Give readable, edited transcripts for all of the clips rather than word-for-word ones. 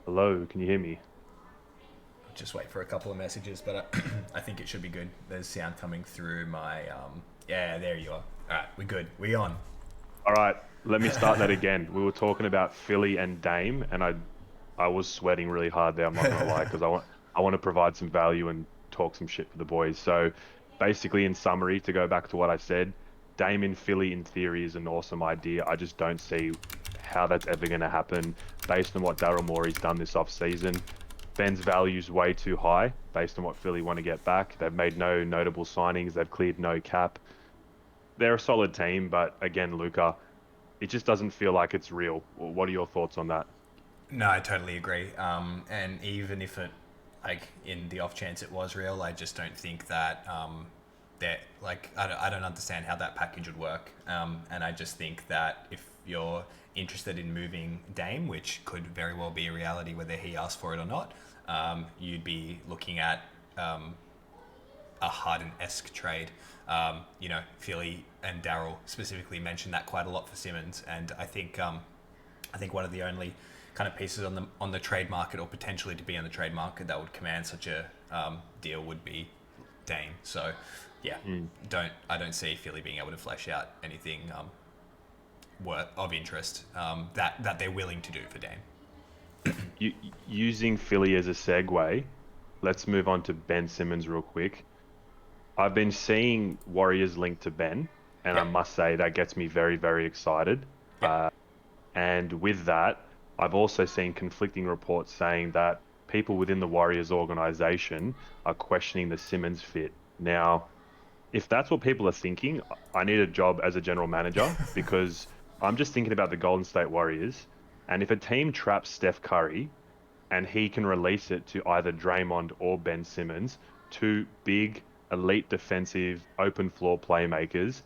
Hello, can you hear me? Just wait for a couple of messages, but I think it should be good. There's sound coming through my. Yeah, there you are. All right, we're good. We on. All right, let me start that again. We were talking about Philly and Dame, and I was sweating really hard there. I'm not gonna lie, because I want to provide some value and talk some shit for the boys. So, basically, in summary, to go back to what I said, Dame in Philly in theory is an awesome idea. I just don't see how that's ever going to happen based on what Daryl Morey's done this offseason. Ben's value's way too high based on what Philly want to get back. They've made no notable signings. They've cleared no cap. They're a solid team, but again, Luca, it just doesn't feel like it's real. What are your thoughts on that? No, I totally agree. And even if it, like, in the off chance it was real, I just don't think that that like I don't understand how that package would work. And I just think that if you're interested in moving Dame, which could very well be a reality whether he asks for it or not, you'd be looking at a Harden-esque trade. Philly and Daryl specifically mentioned that quite a lot for Simmons, and I think one of the only kind of pieces on the trade market, or potentially to be on the trade market, that would command such a deal would be Dame. So, yeah, Mm. I don't see Philly being able to flesh out anything worth of interest that they're willing to do for Dame. U Using Philly as a segue, let's move on to Ben Simmons real quick. I've been seeing Warriors linked to Ben, and I Yep, must say that gets me very, very excited. yep. And with that, I've also seen conflicting reports saying that people within the Warriors organization are questioning the Simmons fit. Now, if that's what people are thinking, I need a job as a general manager because I'm just thinking about the Golden State Warriors. And if a team traps Steph Curry and he can release it to either Draymond or Ben Simmons, two big, elite defensive, open floor playmakers,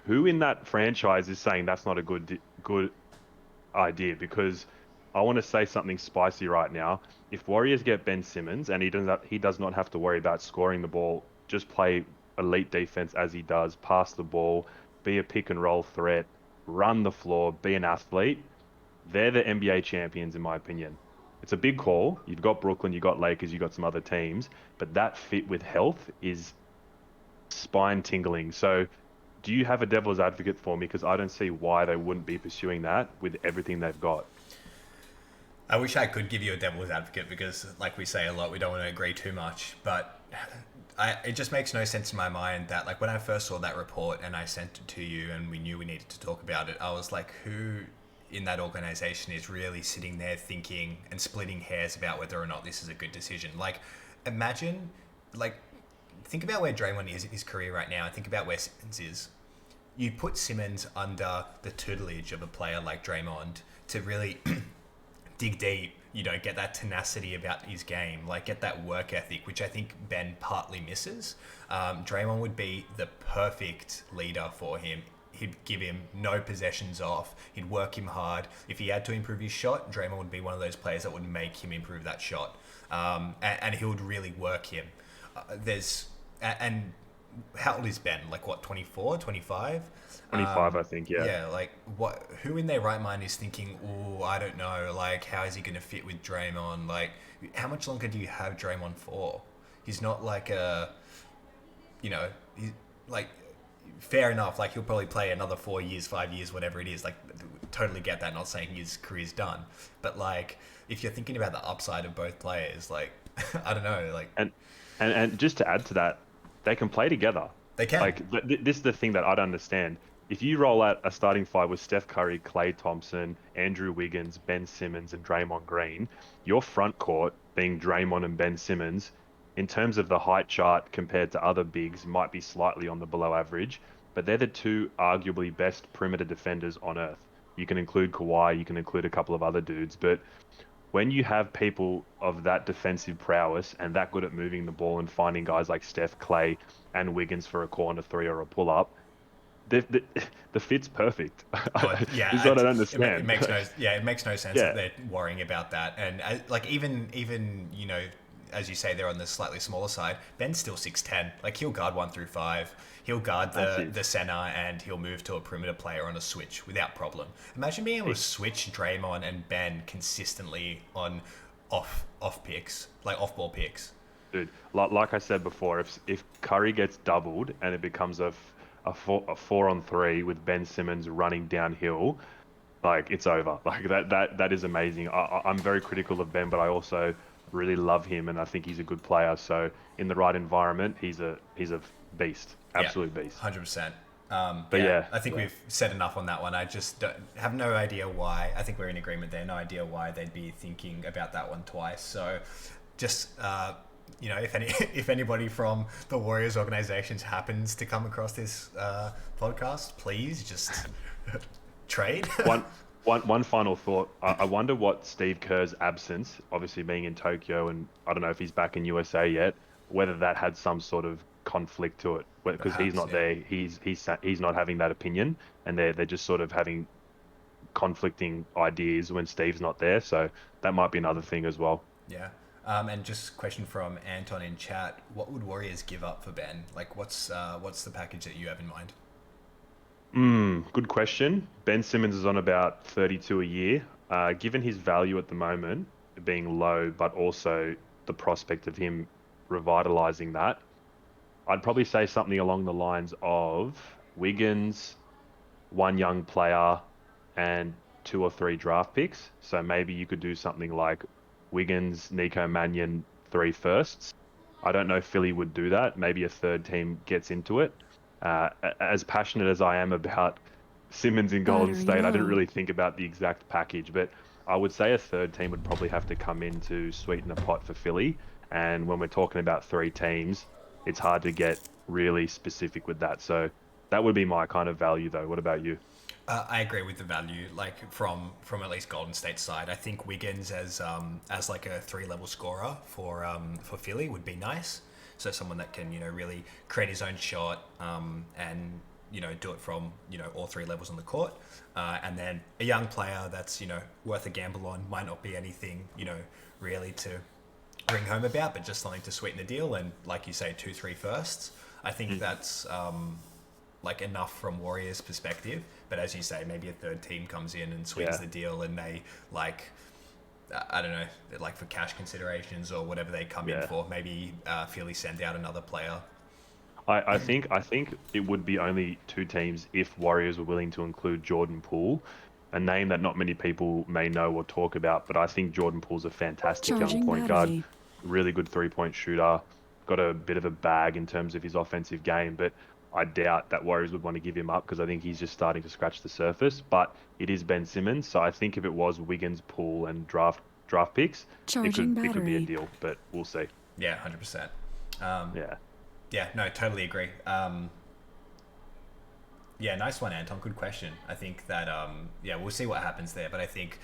who in that franchise is saying that's not a good idea? Because I want to say something spicy right now. If Warriors get Ben Simmons and he does not have to worry about scoring the ball, just play elite defense as he does, pass the ball, be a pick and roll threat, run the floor, be an athlete. They're the NBA champions in my opinion. It's a big call. You've got Brooklyn, you've got Lakers, you've got some other teams, but that fit with health is spine tingling. So do you have a devil's advocate for me? Because I don't see why they wouldn't be pursuing that with everything they've got. I wish I could give you a devil's advocate because, like we say a lot, we don't want to agree too much. But it just makes no sense in my mind that, like, when I first saw that report and I sent it to you and we knew we needed to talk about it, I was like, who in that organization is really sitting there thinking and splitting hairs about whether or not this is a good decision? Like, imagine, like, think about where Draymond is in his career right now and think about where Simmons is. You put Simmons under the tutelage of a player like Draymond to really dig deep, get that tenacity about his game, like get that work ethic, which I think Ben partly misses. Draymond would be the perfect leader for him. He'd give him no possessions off. He'd work him hard. If he had to improve his shot, Draymond would be one of those players that would make him improve that shot. And he would really work him. There's and how old is Ben? Like what, 24, 25? 25, I think, yeah. Yeah, like what? Who in their right mind is thinking, "Oh, I don't know. Like, how is he going to fit with Draymond? Like, how much longer do you have Draymond for? He's not like he's like, fair enough. Like, he'll probably play another 4 years, 5 years, whatever it is. Like, totally get that. Not saying his career's done, but like, if you're thinking about the upside of both players, like, I don't know, like And and just to add to that, they can play together. they can. Like this is the thing that I don't understand. If you roll out a starting five with Steph Curry, Klay Thompson, Andrew Wiggins, Ben Simmons, and Draymond Green, your front court being Draymond and Ben Simmons, in terms of the height chart compared to other bigs, might be slightly on the below average, but they're the two arguably best perimeter defenders on earth. You can include Kawhi, you can include a couple of other dudes, but when you have people of that defensive prowess and that good at moving the ball and finding guys like Steph, Clay, and Wiggins for a corner three or a pull up, the, the fit's perfect. Oh, This is yeah. what I don't It understand. makes no. Yeah, it makes no sense that Yeah, they're worrying about that. And like even as you say, they're on the slightly smaller side. Ben's still 6'10". Like, he'll guard 1 through 5. He'll guard the center, and he'll move to a perimeter player on a switch without problem. Imagine being able to switch Draymond and Ben consistently on off picks, like off ball picks. Dude, like I said before, if Curry gets doubled and it becomes a 4-on-3 with Ben Simmons running downhill, like, it's over. Like, that is amazing. I'm very critical of Ben, but I also really love him, and I think he's a good player. So in the right environment, he's a beast, absolute beast. 100%. But yeah, I think we've said enough on that one. I just have no idea why. I think we're in agreement there. No idea why they'd be thinking about that one twice. So just if anybody from the Warriors organizations happens to come across this podcast, please just trade. One final thought. I wonder what Steve Kerr's absence, obviously being in Tokyo, and I don't know if he's back in USA yet, whether that had some sort of conflict to it, because he's not there. He's not having that opinion, and they're just sort of having conflicting ideas when Steve's not there. So that might be another thing as well. Yeah. And just a question from Anton in chat: what would Warriors give up for Ben? Like, what's the package that you have in mind? Good question. Ben Simmons is on about 32 a year. Given his value at the moment being low, but also the prospect of him revitalizing that, I'd probably say something along the lines of Wiggins, one young player, and 2 or 3 draft picks. So maybe you could do something like Wiggins, Nico Mannion, 3 firsts. I don't know if Philly would do that. Maybe a third team gets into it. As passionate as I am about Simmons in Golden State, I didn't really think about the exact package, but I would say a third team would probably have to come in to sweeten the pot for Philly. And when we're talking about 3 teams, it's hard to get really specific with that. So that would be my kind of value, though. What about you? I agree with the value, like from at least Golden State's side. I think Wiggins as like a 3-level scorer for Philly would be nice. So someone that can really create his own shot and do it from all 3 levels on the court, and then a young player that's worth a gamble on. Might not be anything really to bring home about, but just something to sweeten the deal. And like you say, 2-3 firsts. I think that's like enough from Warriors' perspective. But as you say, maybe a third team comes in and sweetens the deal, and they I don't know, like for cash considerations or whatever they come in for. Maybe Philly send out another player. I think it would be only 2 teams if Warriors were willing to include Jordan Poole, a name that not many people may know or talk about. But I think Jordan Poole's a fantastic young point guard, really good 3-point shooter, got a bit of a bag in terms of his offensive game. But I doubt that Warriors would want to give him up, because I think he's just starting to scratch the surface. But it is Ben Simmons, so I think if it was Wiggins, Poole, and draft picks, it could be a deal. But we'll see. Yeah, 100%. Yeah, no, totally agree. Yeah, nice one, Anton. Good question. I think that we'll see what happens there. But I think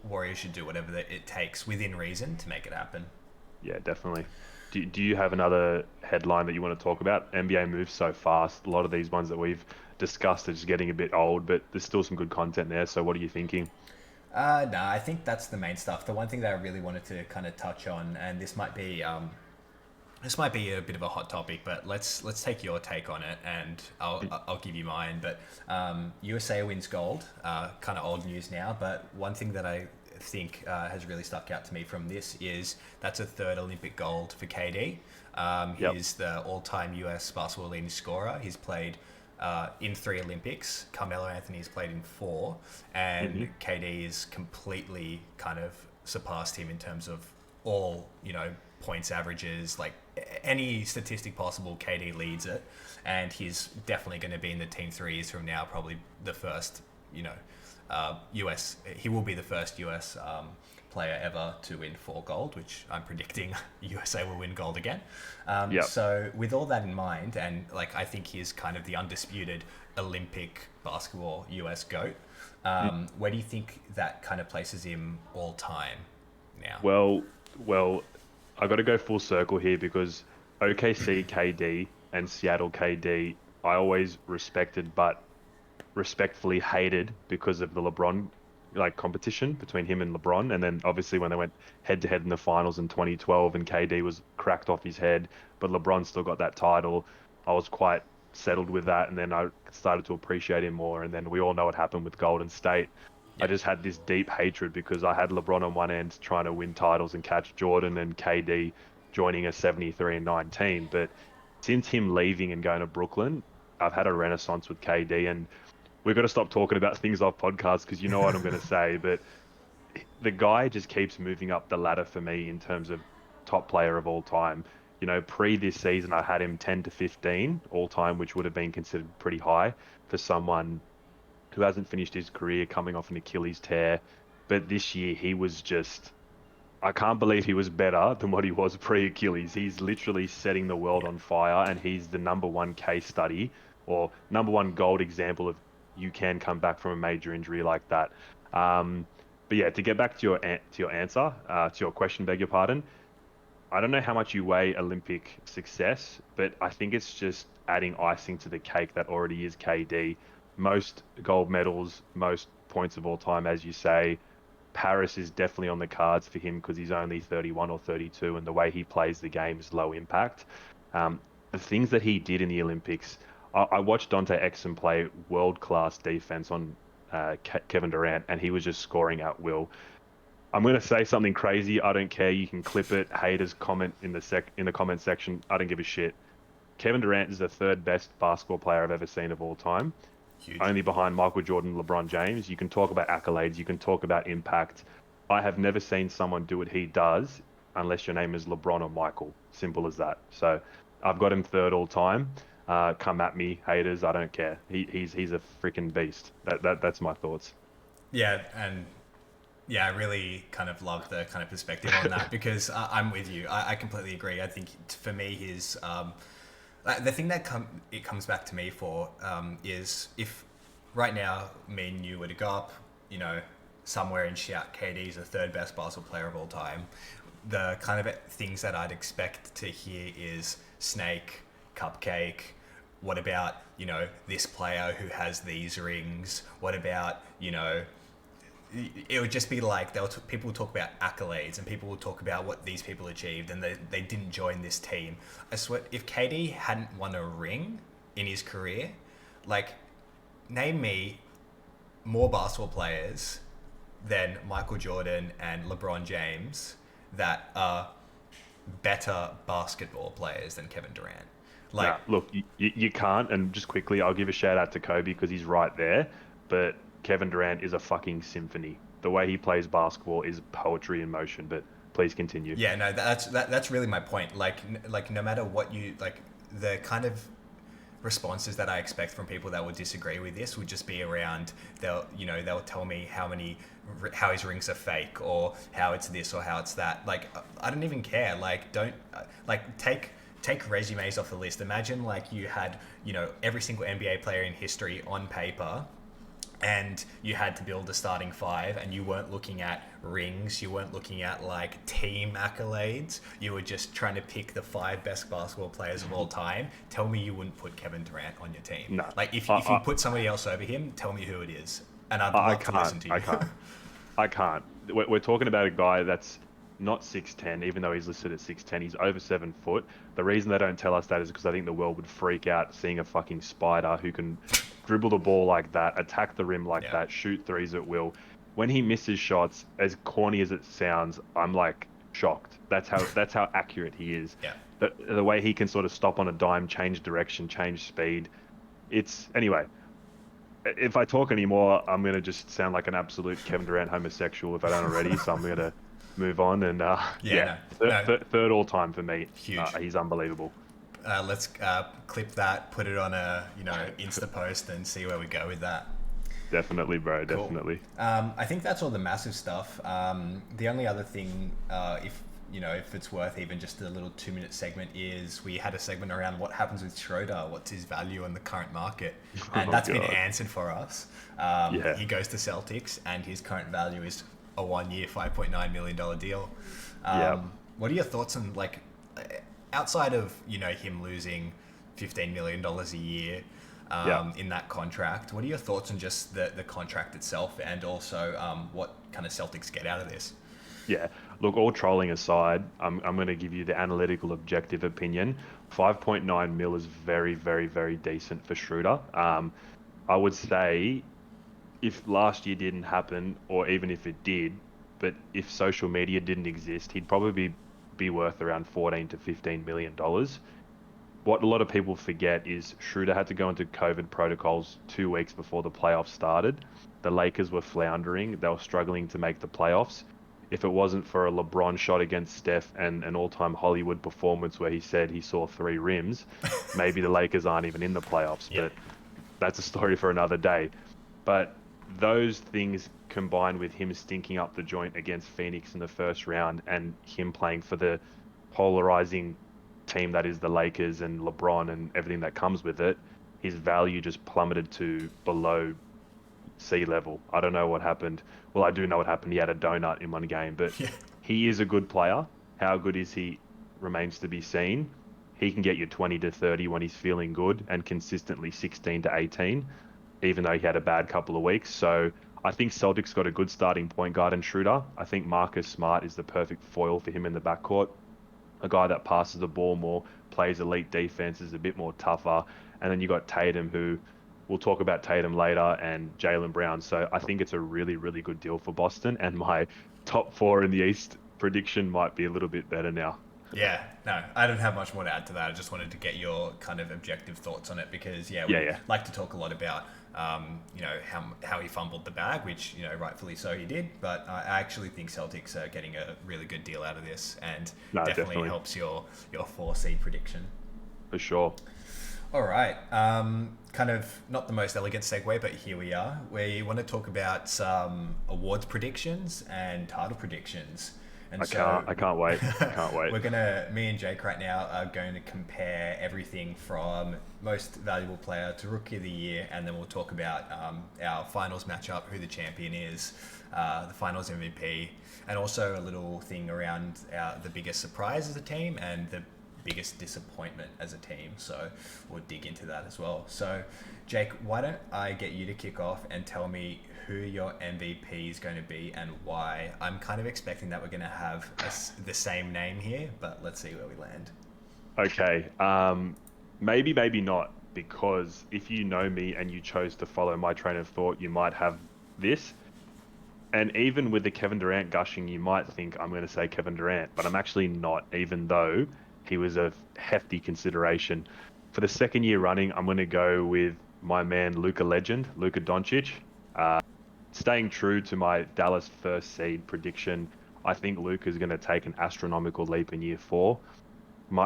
Warriors should do whatever it takes within reason to make it happen. Yeah, definitely. Do you have another headline that you want to talk about? NBA moves so fast. A lot of these ones that we've discussed are just getting a bit old, but there's still some good content there. So what are you thinking? No, I think that's the main stuff. The one thing that I really wanted to kind of touch on, and this might be a bit of a hot topic, but let's take your take on it, and I'll give you mine. But USA wins gold. Kind of old news now, but one thing that I think has really stuck out to me from this is that's a 3rd Olympic gold for KD. He's the all-time US basketball leading scorer. He's played in 3 Olympics. Carmelo Anthony's played in 4, and KD's completely kind of surpassed him in terms of all points averages, like any statistic possible. KD leads it, and he's definitely going to be in the team 3 years from now, probably the first US. He will be the first US player ever to win 4 gold, which I'm predicting USA will win gold again. So with all that in mind, and like I think he's kind of the undisputed Olympic basketball US GOAT. Where do you think that kind of places him all time now? Well, I got to go full circle here, because OKC KD and Seattle KD I always respected, but respectfully hated because of the LeBron like competition between him and LeBron. And then obviously when they went head to head in the finals in 2012 and KD was cracked off his head, but LeBron still got that title, I was quite settled with that. And then I started to appreciate him more. And then we all know what happened with Golden State. I Yeah. just had this deep hatred because I had LeBron on one end trying to win titles and catch Jordan and KD joining a 73 and 19. But since him leaving and going to Brooklyn, I've had a renaissance with KD, and we've got to stop talking about things off podcasts because you know what I'm going to say. But the guy just keeps moving up the ladder for me in terms of top player of all time. Pre this season, I had him 10 to 15 all time, which would have been considered pretty high for someone who hasn't finished his career coming off an Achilles tear. But this year, he was just, I can't believe he was better than what he was pre-Achilles. He's literally setting the world Yeah. on fire, and he's the number one case study or number one gold example of you can come back from a major injury like that. Um, but yeah, to get back to your answer, to your question, beg your pardon. I don't know how much you weigh Olympic success, but I think it's just adding icing to the cake that already is KD. Most gold medals, most points of all time, as you say. Paris is definitely on the cards for him because he's only 31 or 32, and the way he plays the game is low impact. Um, the things that he did in the Olympics, I watched Dante Exum play world-class defense on Kevin Durant, and he was just scoring at will. I'm going to say something crazy. I don't care. You can clip it. Haters comment in the comment section. I don't give a shit. Kevin Durant is the third best basketball player I've ever seen of all time, Huge. only behind Michael Jordan and LeBron James. You can talk about accolades, you can talk about impact. I have never seen someone do what he does unless your name is LeBron or Michael. Simple as that. So I've got him third all time. Come at me, haters. I don't care. He's a freaking beast. That's my thoughts. Yeah, and yeah, I really kind of love the kind of perspective on that because I'm with you. I completely agree. I think for me, his the thing that it comes back to me for is if right now me and you were to go up, somewhere and shout KD's the third best basketball player of all time, the kind of things that I'd expect to hear is snake, cupcake. What about this player who has these rings? What about it would just be like people would talk about accolades and people would talk about what these people achieved and they didn't join this team. I swear, if KD hadn't won a ring in his career, like, name me more basketball players than Michael Jordan and LeBron James that are better basketball players than Kevin Durant. Like, Nah, look, you can't. And just quickly, I'll give a shout out to Kobe because he's right there. But Kevin Durant is a fucking symphony. The way he plays basketball is poetry in motion. But please continue. yeah, no, that's really my point. Like no matter what you like, the kind of responses that I expect from people that would disagree with this would just be around they'll tell me how his rings are fake or how it's this or how it's that. Like, I don't even care. Like, don't like take resumes off the list. Imagine like you had every single NBA player in history on paper, and you had to build a starting five, and you weren't looking at rings, you weren't looking at like team accolades, you were just trying to pick the five best basketball players of all time. Tell me you wouldn't put Kevin Durant on your team. No, Like, if I, you I, put somebody else over him, tell me who it is, and I'd I love to can't. listen to you. I can't. I can't. We're talking about a guy that's not 6'10", even though he's listed at 6'10". He's over 7 foot. The reason they don't tell us that is because I think the world would freak out seeing a fucking spider who can dribble the ball like that, attack the rim like Yeah. that, shoot threes at will. When he misses shots, as corny as it sounds, I'm like shocked. That's how accurate he is. Yeah. The way he can sort of stop on a dime, change direction, change speed. It's anyway. If I talk anymore, I'm gonna just sound like an absolute Kevin Durant homosexual if I don't already. So I'm gonna move on. And Yeah, yeah, no, third all time for me. huge. He's unbelievable. Let's clip that, put it on a Insta post, and see where we go with that. Definitely, bro. Cool. Definitely. I think that's all the massive stuff. The only other thing, if it's worth even just a little 2-minute segment, is we had a segment around what happens with Schroeder, what's his value in the current market, and Oh, that's been God. answered for us. Yeah. He goes to Celtics, and his current value is a 1-year, $5.9 million deal. Yeah. What are your thoughts on, like, outside of him losing $15 million a year? Yeah. in that contract. What are your thoughts on just the contract itself, and also what kind of Celtics get out of this? Yeah. Look, all trolling aside, I'm going to give you the analytical objective opinion. 5.9 mil is very, very, very decent for Schroeder. I would say if last year didn't happen, or even if it did, but if social media didn't exist, he'd probably be worth around 14 to 15 million dollars. What a lot of people forget is Schroeder had to go into COVID protocols 2 weeks before the playoffs started. The Lakers were floundering. They were struggling to make the playoffs. If it wasn't for a LeBron shot against Steph and an all-time Hollywood performance where he said he saw three rims, maybe the Lakers aren't even in the playoffs, Yeah. but that's a story for another day. But those things combined with him stinking up the joint against Phoenix in the first round and him playing for the polarizing team that is the Lakers and LeBron and everything that comes with it, his value just plummeted to below sea level. I don't know what happened. Well, I do know what happened. He had a donut in one game, but Yeah. he is a good player. How good is he remains to be seen. He can get you 20 to 30 when he's feeling good and consistently 16 to 18, even though he had a bad couple of weeks. So I think Celtics got a good starting point guard in Schroeder. I think Marcus Smart is the perfect foil for him in the backcourt. A guy that passes the ball more, plays elite defense, is a bit more tougher. And then you got Tatum, who we'll talk about Tatum later, and Jaylen Brown. So I think it's a really, really good deal for Boston. And my top four in the East prediction might be a little bit better now. Yeah, no, I don't have much more to add to that. I just wanted to get your kind of objective thoughts on it because, yeah, Yeah, we yeah, like to talk a lot about, how he fumbled the bag, which, rightfully so he did. But I actually think Celtics are getting a really good deal out of this and no, definitely definitely, helps your 4 seed prediction. for sure. All right. Kind of not the most elegant segue, but here we are. We want to talk about some awards predictions and title predictions. And I can't wait. I can't wait. me and Jake right now are going to compare everything from most valuable player to rookie of the year, and then we'll talk about our finals matchup, who the champion is, the finals MVP, and also a little thing around the biggest surprise as a team and the biggest disappointment as a team. So we'll dig into that as well. So Jake, why don't I get you to kick off and tell me who your MVP is going to be and why? I'm kind of expecting that we're going to have the same name here, but let's see where we land. Okay. Maybe, maybe not, because if you know me and you chose to follow my train of thought, you might have this. And even with the Kevin Durant gushing, you might think I'm going to say Kevin Durant, but I'm actually not, even though he was a hefty consideration. For the second year running, I'm going to go with my man, Luka legend, Luka Doncic. Staying true to my Dallas first seed prediction, I think Luka is going to take an astronomical leap in year four.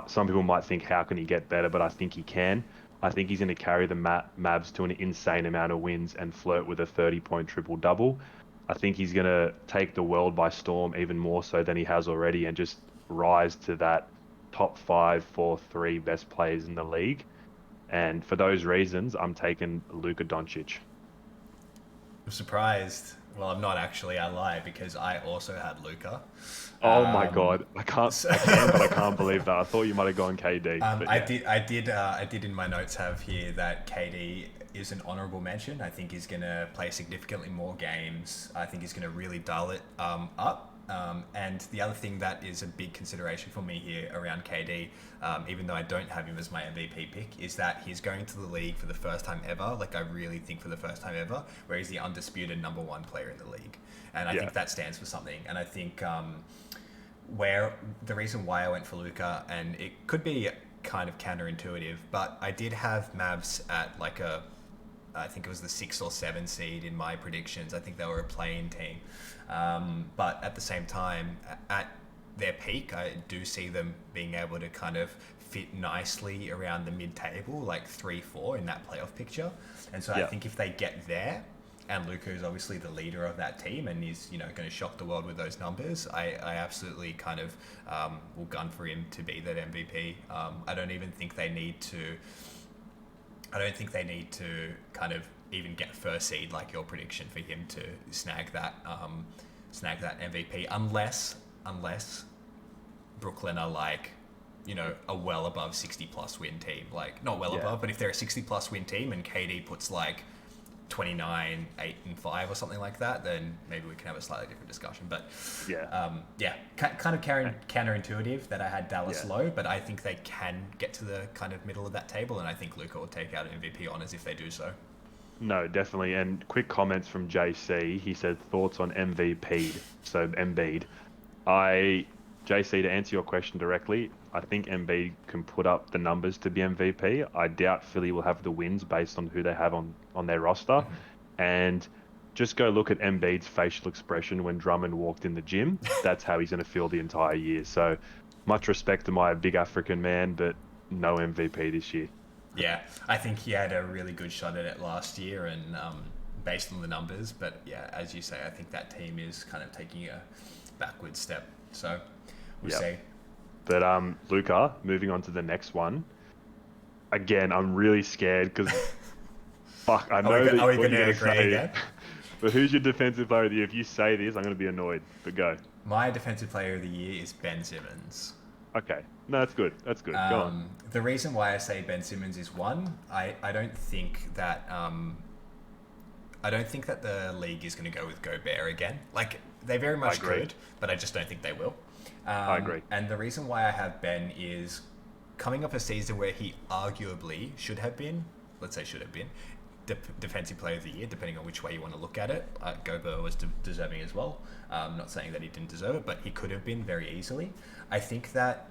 Some people might think, how can he get better? But I think he can. I think he's going to carry the Mavs to an insane amount of wins and flirt with a 30-point triple-double. I think he's going to take the world by storm even more so than he has already and just rise to that top 5, 4, 3 best players in the league. And for those reasons, I'm taking Luka Doncic. I'm surprised. Well, I'm not actually. I lie because I also had Luca. Oh my Um, God. I can't, so I can, but I can't believe that. I thought you might have gone KD, but I yeah. did. I did in my notes have here that KD is an honourable mention. I think he's going to play significantly more games. I think he's going to really dial it up. And the other thing that is a big consideration for me here around KD, even though I don't have him as my MVP pick, is that he's going to the league for the first time ever. Like, I really think for the first time ever, where he's the undisputed number one player in the league. And I Yeah. think that stands for something. And I think where the reason why I went for Luca, and it could be kind of counterintuitive, but I did have Mavs at like I think it was the 6 or 7 seed in my predictions. I think they were a playing team. But at the same time, at their peak, I do see them being able to kind of fit nicely around the mid-table, like 3-4 in that playoff picture. And so I Yeah. think if they get there, and Luka is obviously the leader of that team and he's going to shock the world with those numbers, I absolutely kind of will gun for him to be that MVP. I don't even think they need to. I don't think they need to kind of even get first seed like your prediction for him to snag that MVP, unless Brooklyn are like, a well above 60 plus win team. Like, not well Yeah. above, but if they're a 60 plus win team and KD puts like 29, 8 and 5 or something like that, then maybe we can have a slightly different discussion. But Yeah. yeah, kind of counterintuitive that I had Dallas Yeah. low, but I think they can get to the kind of middle of that table, and I think Luka will take out MVP honors if they do so. No, definitely. And quick comments from JC. He said thoughts on MVP. So Embiid. I JC, to answer your question directly, I think Embiid can put up the numbers to be MVP. I doubt Philly will have the wins based on who they have on their roster. And just go look at Embiid's facial expression when Drummond walked in the gym. That's how he's going to feel the entire year. So much respect to my big African man, but no MVP this year. Yeah, I think he had a really good shot at it last year, and based on the numbers. But yeah, as you say, I think that team is kind of taking a backward step. So we'll Yep. see. But Luca, moving on to the next one. Again, I'm really scared because fuck, I know that Are we what going you're to gonna agree say. again? But who's your defensive player of the year? If you say this, I'm gonna be annoyed. But go. My defensive player of the year is Ben Simmons. Okay. No, that's good. That's good. Go on. The reason why I say Ben Simmons is one, I don't think that the league is going to go with Gobert again. Like, they very much agree. could, but I just don't think they will. I agree. And the reason why I have Ben is coming up a season where he arguably should have been, let's say should have been, defensive player of the year, depending on which way you want to look at it. Gobert was deserving as well. Not saying that he didn't deserve it, but he could have been very easily. I think that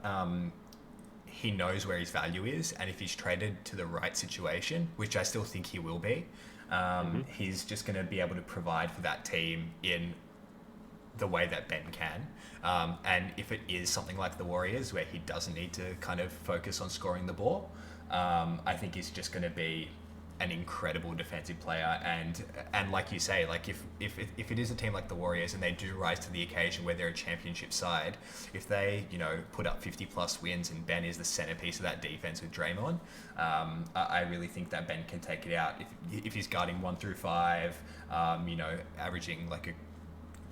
he knows where his value is, and if he's traded to the right situation, which I still think he will be, he's just going to be able to provide for that team in the way that Ben can. And if it is something like the Warriors, where he doesn't need to kind of focus on scoring the ball, I think he's just going to be an incredible defensive player. And like you say, like if it is a team like the Warriors and they do rise to the occasion where they're a championship side, if they put up 50 plus wins and Ben is the centerpiece of that defense with Draymond, I really think that Ben can take it out if he's guarding 1 through 5, averaging like a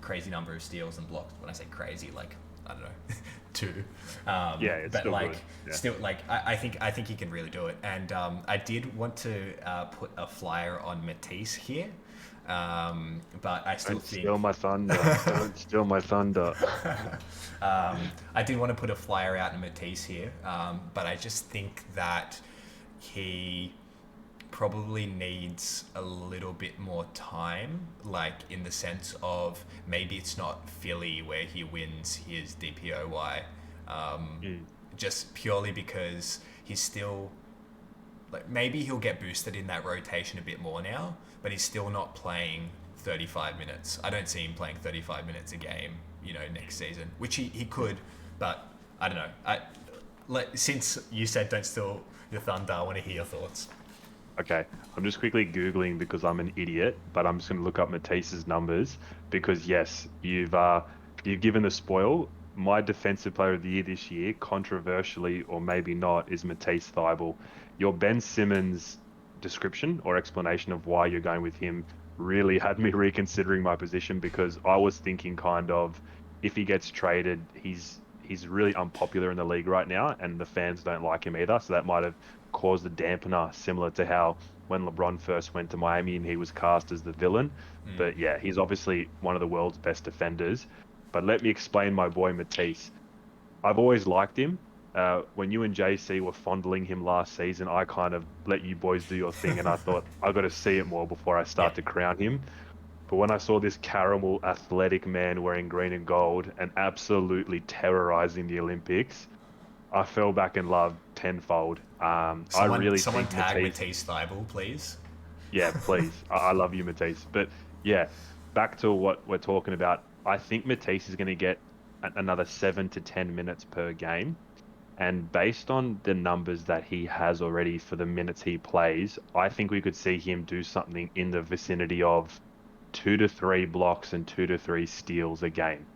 crazy number of steals and blocks. When I say crazy, like, I don't know, 2. Yeah, it's but still like good. Yeah. still like I think he can really do it. And I did want to put a flyer on Matisse here, but I still Don't think steal my thunder. Don't steal my thunder. I did want to put a flyer out in Matisse here, but I just think that he probably needs a little bit more time, like in the sense of maybe it's not Philly where he wins his DPOY, just purely because he's still, like, maybe he'll get boosted in that rotation a bit more now, but he's still not playing 35 minutes. I don't see him playing 35 minutes a game, next season, which he could, but I don't know. Since you said don't steal your thunder, I want to hear your thoughts. Okay, I'm just quickly Googling because I'm an idiot, but I'm just going to look up Matisse's numbers because yes, you've given the spoil. My defensive player of the year this year, controversially or maybe not, is Matisse Thybulle. Your Ben Simmons description or explanation of why you're going with him really had me reconsidering my position because I was thinking kind of if he gets traded, he's really unpopular in the league right now and the fans don't like him either. So that might have caused a dampener similar to how when LeBron first went to Miami and he was cast as the villain. But yeah, he's obviously one of the world's best defenders. But let me explain my boy Matisse. I've always liked him. When you and JC were fondling him last season, I kind of let you boys do your thing and I thought I got to see it more before I start to crown him. But when I saw this caramel athletic man wearing green and gold and absolutely terrorizing the Olympics, I fell back in love tenfold. I really Someone think tag Matisse. Matisse Thybulle, please. Yeah, please. I love you, Matisse. But yeah, back to what we're talking about. I think Matisse is going to get another 7 to 10 minutes per game. And based on the numbers that he has already for the minutes he plays, I think we could see him do something in the vicinity of 2 to 3 blocks and 2 to 3 steals a game.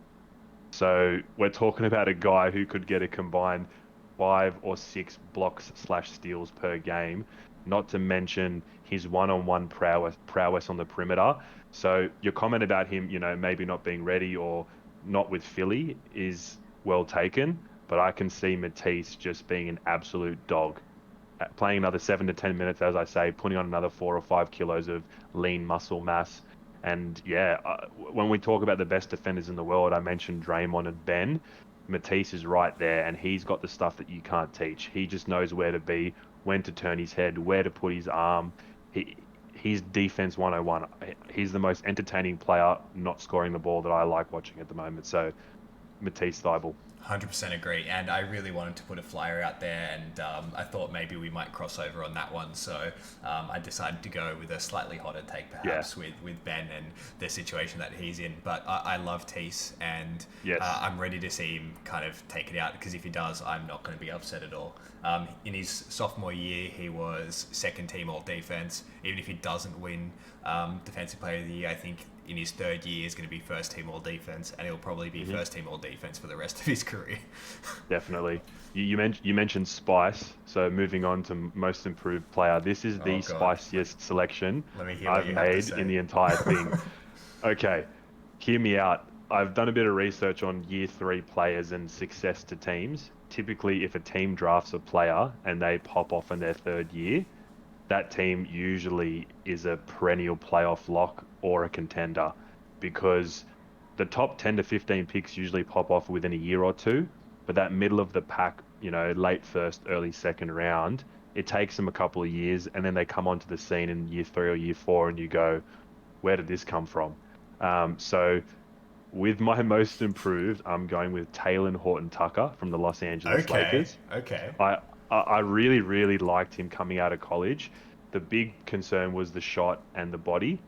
So we're talking about a guy who could get a combined 5 or 6 blocks / steals per game, not to mention his one-on-one prowess on the perimeter. So your comment about him, maybe not being ready or not with Philly is well taken. but I can see Matisse just being an absolute dog. Playing another 7 to 10 minutes, as I say, putting on another 4 or 5 kilos of lean muscle mass. And yeah, when we talk about the best defenders in the world, I mentioned Draymond and Ben. Matisse is right there, and he's got the stuff that you can't teach. He just knows where to be, when to turn his head, where to put his arm. He's defense 101. He's the most entertaining player not scoring the ball that I like watching at the moment. So Matisse Thybulle. 100% agree, and I really wanted to put a flyer out there, and I thought maybe we might cross over on that one, so I decided to go with a slightly hotter take perhaps with Ben and the situation that he's in, but I love Tease, and Yes. I'm ready to see him kind of take it out, because if he does, I'm not going to be upset at all. In his sophomore year, he was second team all defense. Even if he doesn't win defensive player of the year, I think in his third year is going to be first team all defense, and he'll probably be first team all defense for the rest of his career. Definitely. You mentioned spice, so moving on to most improved player. This is the Oh, God. spiciest selection Let me hear what I've you have to made say. in the entire thing. Okay, hear me out. I've done a bit of research on year 3 players and success to teams. Typically, if a team drafts a player and they pop off in their third year, that team usually is a perennial playoff lock or a contender, because the top 10 to 15 picks usually pop off within a year or two, but that middle of the pack, late first, early second round, it takes them a couple of years, and then they come onto the scene in year 3 or year 4, and you go, where did this come from? So with my most improved, I'm going with Taylon Horton Tucker from the Los Angeles Okay, Lakers. okay. I really, really liked him coming out of college. The big concern was the shot and the body.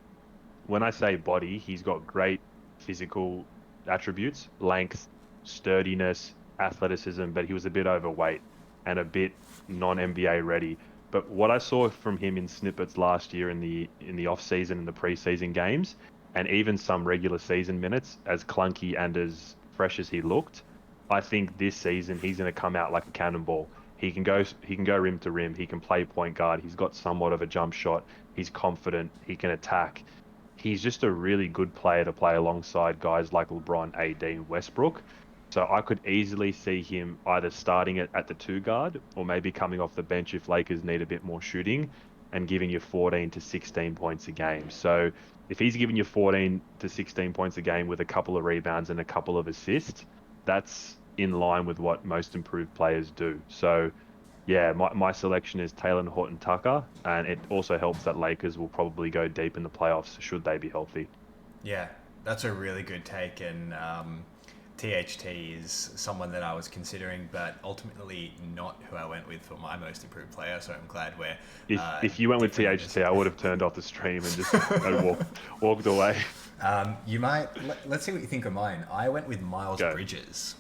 When I say body, he's got great physical attributes, length, sturdiness, athleticism, but he was a bit overweight and a bit non-NBA ready. But what I saw from him in snippets last year in the off season and the preseason games, and even some regular season minutes, as clunky and as fresh as he looked, I think this season he's going to come out like a cannonball. He can go rim to rim. He can play point guard. He's got somewhat of a jump shot. He's confident. He can attack. He's just a really good player to play alongside guys like LeBron, AD, and Westbrook. So I could easily see him either starting at the 2 guard, or maybe coming off the bench if Lakers need a bit more shooting, and giving you 14 to 16 points a game. So if he's giving you 14 to 16 points a game with a couple of rebounds and a couple of assists, that's in line with what most improved players do. So yeah, my selection is Taylor Horton Tucker, and it also helps that Lakers will probably go deep in the playoffs should they be healthy. Yeah, that's a really good take, and THT is someone that I was considering, but ultimately not who I went with for my most improved player. So I'm glad we're If you went with different on this. THT, I would have turned off the stream and just walked away. You might let's see what you think of mine. I went with Miles Go. Bridges.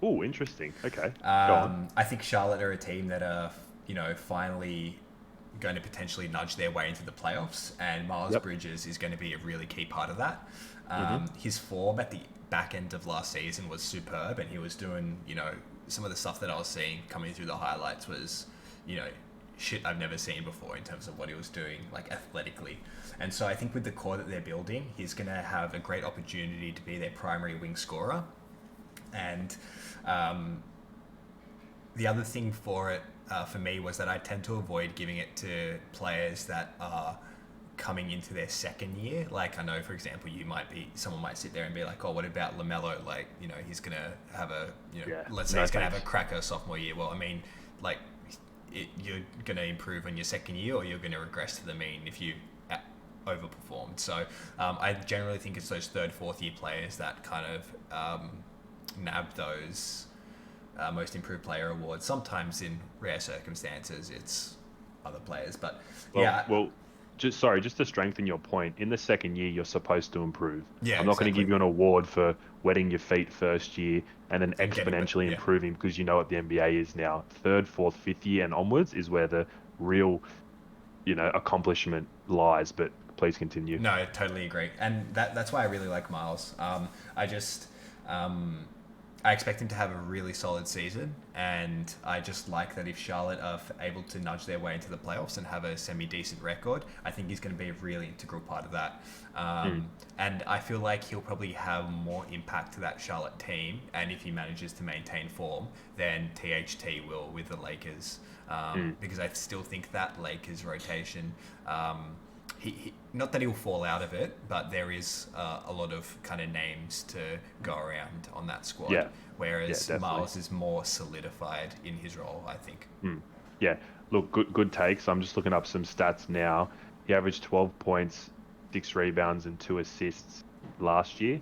Oh, interesting. Okay, go on. I think Charlotte are a team that are finally going to potentially nudge their way into the playoffs, and Miles Yep. Bridges is going to be a really key part of that. Mm-hmm. His form at the back end of last season was superb, and he was doing, some of the stuff that I was seeing coming through the highlights was, shit I've never seen before in terms of what he was doing, like athletically. And so I think with the core that they're building, he's going to have a great opportunity to be their primary wing scorer. And the other thing for me was that I tend to avoid giving it to players that are coming into their second year. Like, I know, for example, someone might sit there and be like, oh, what about LaMelo? Like, he's going to have let's say he's going to have a cracker sophomore year. Well, I mean, like, you're going to improve on your second year, or you're going to regress to the mean if you overperformed. So I generally think it's those third, fourth year players that kind of nab those most improved player awards. Sometimes in rare circumstances, it's other players, but just to strengthen your point, in the second year, you're supposed to improve. Yeah, I'm not going to exactly. give you an award for wetting your feet first year and then And getting exponentially yeah. improving, because you know what the NBA is now. Third, fourth, fifth year and onwards is where the real, accomplishment lies. But please continue. No, I totally agree, and that's why I really like Miles. I just I expect him to have a really solid season, and I just like that if Charlotte are able to nudge their way into the playoffs and have a semi-decent record, I think he's going to be a really integral part of that. Mm, And I feel like he'll probably have more impact to that Charlotte team, and if he manages to maintain form, than THT will with the Lakers. mm. Because I still think that Lakers rotation, not that he'll fall out of it, but there is a lot of kind of names to go around on that squad. Yeah, yeah, Whereas definitely. Miles is more solidified in his role, I think. Mm. Yeah, look, good takes. I'm just looking up some stats now. He averaged 12 points, 6 rebounds, and 2 assists last year.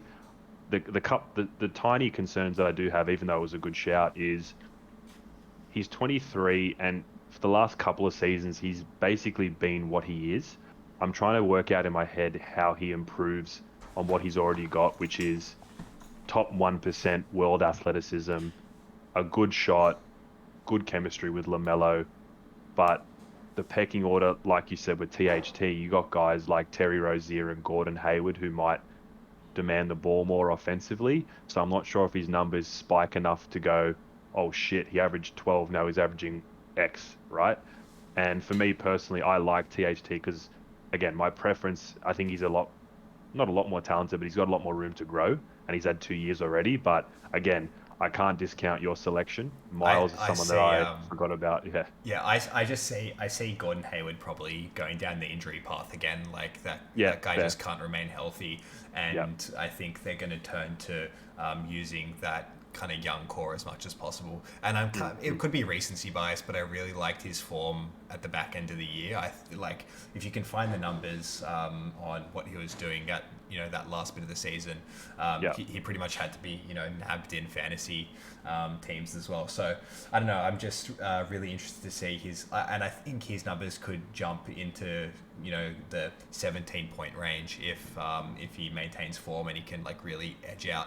The tiny concerns that I do have, even though it was a good shout, is he's 23, and for the last couple of seasons, he's basically been what he is. I'm trying to work out in my head how he improves on what he's already got, which is top 1% world athleticism, a good shot, good chemistry with LaMelo, but the pecking order, like you said with THT, you got guys like Terry Rozier and Gordon Hayward who might demand the ball more offensively. So I'm not sure if his numbers spike enough to go, oh shit, he averaged 12, now he's averaging X, right? And for me personally, I like THT because, again, my preference, I think he's not a lot more talented, but he's got a lot more room to grow. And he's had 2 years already. But again, I can't discount your selection. Miles is I someone that see. I forgot about. Yeah. Yeah, I just see Gordon Hayward probably going down the injury path again. Like Yeah, that guy fair. just can't remain healthy, Yeah. and I think they're going to turn to using that kind of young core as much as possible. And it Mm. could be recency bias, but I really liked his form at the back end of the year. Like if you can find the numbers on what he was doing at that last bit of the season, Yeah. he pretty much had to be nabbed in fantasy teams as well. So I don't know. I'm just really interested to see and I think his numbers could jump into the 17-point range if he maintains form and he can like really edge out.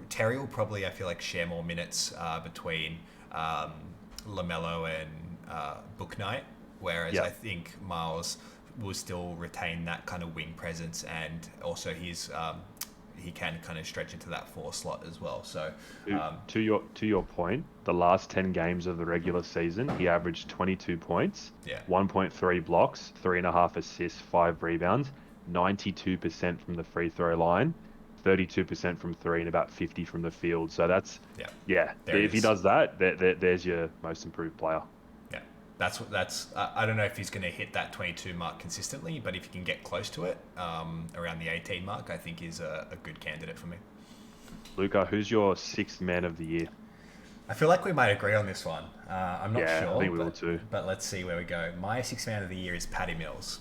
Terry will probably, I feel like, share more minutes between LaMelo and Book Knight, whereas Yeah. I think Miles will still retain that kind of wing presence, and also he can kind of stretch into that 4 slot as well. So To, to your point, the last 10 games of the regular season, he averaged 22 points, yeah, 1.3 blocks, 3.5 assists, 5 rebounds, 92% from the free throw line, 32% from three, and about 50 from the field. So that's, yeah, yeah, there it if he is. does that, there's your most improved player. Yeah, that's. I don't know if he's going to hit that 22 mark consistently, but if he can get close to it, around the 18 mark, I think is a good candidate for me. Luca, who's your sixth man of the year? I feel like we might agree on this one. I'm not Yeah, I sure, think we will too. but let's see where we go. My sixth man of the year is Patty Mills.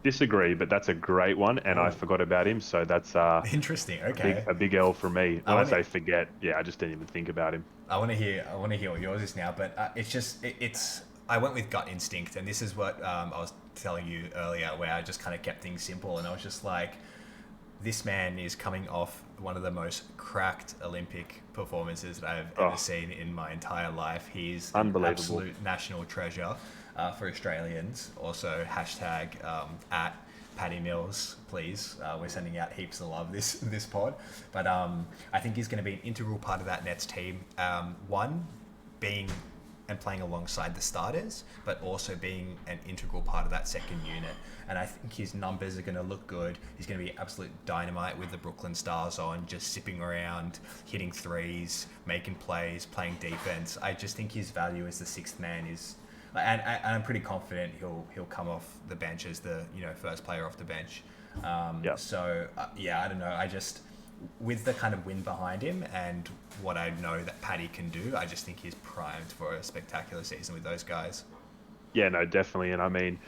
Disagree, but that's a great one, and I Oh, forgot about him, so that's interesting. a big Okay, a big L for me. I When I want to say forget, yeah, I just didn't even think about him. I want to hear what yours is now, but it's. I went with gut instinct, and this is what I was telling you earlier, where I just kind of kept things simple, and I was just like, this man is coming off one of the most cracked Olympic performances that I've ever Oh, seen in my entire life. He's an unbelievable. absolute national treasure for Australians. Also, hashtag at Paddy Mills, please. We're sending out heaps of love this pod. But I think he's going to be an integral part of that Nets team. One, being and playing alongside the starters, but also being an integral part of that second unit. And I think his numbers are going to look good. He's going to be absolute dynamite with the Brooklyn Stars on, just sipping around, hitting threes, making plays, playing defense. I just think his value as the sixth man is, and I'm pretty confident he'll come off the bench as the first player off the bench. Yeah. So yeah, I don't know. I just, with the kind of win behind him and what I know that Paddy can do, I just think he's primed for a spectacular season with those guys. Yeah, no, definitely. And I mean,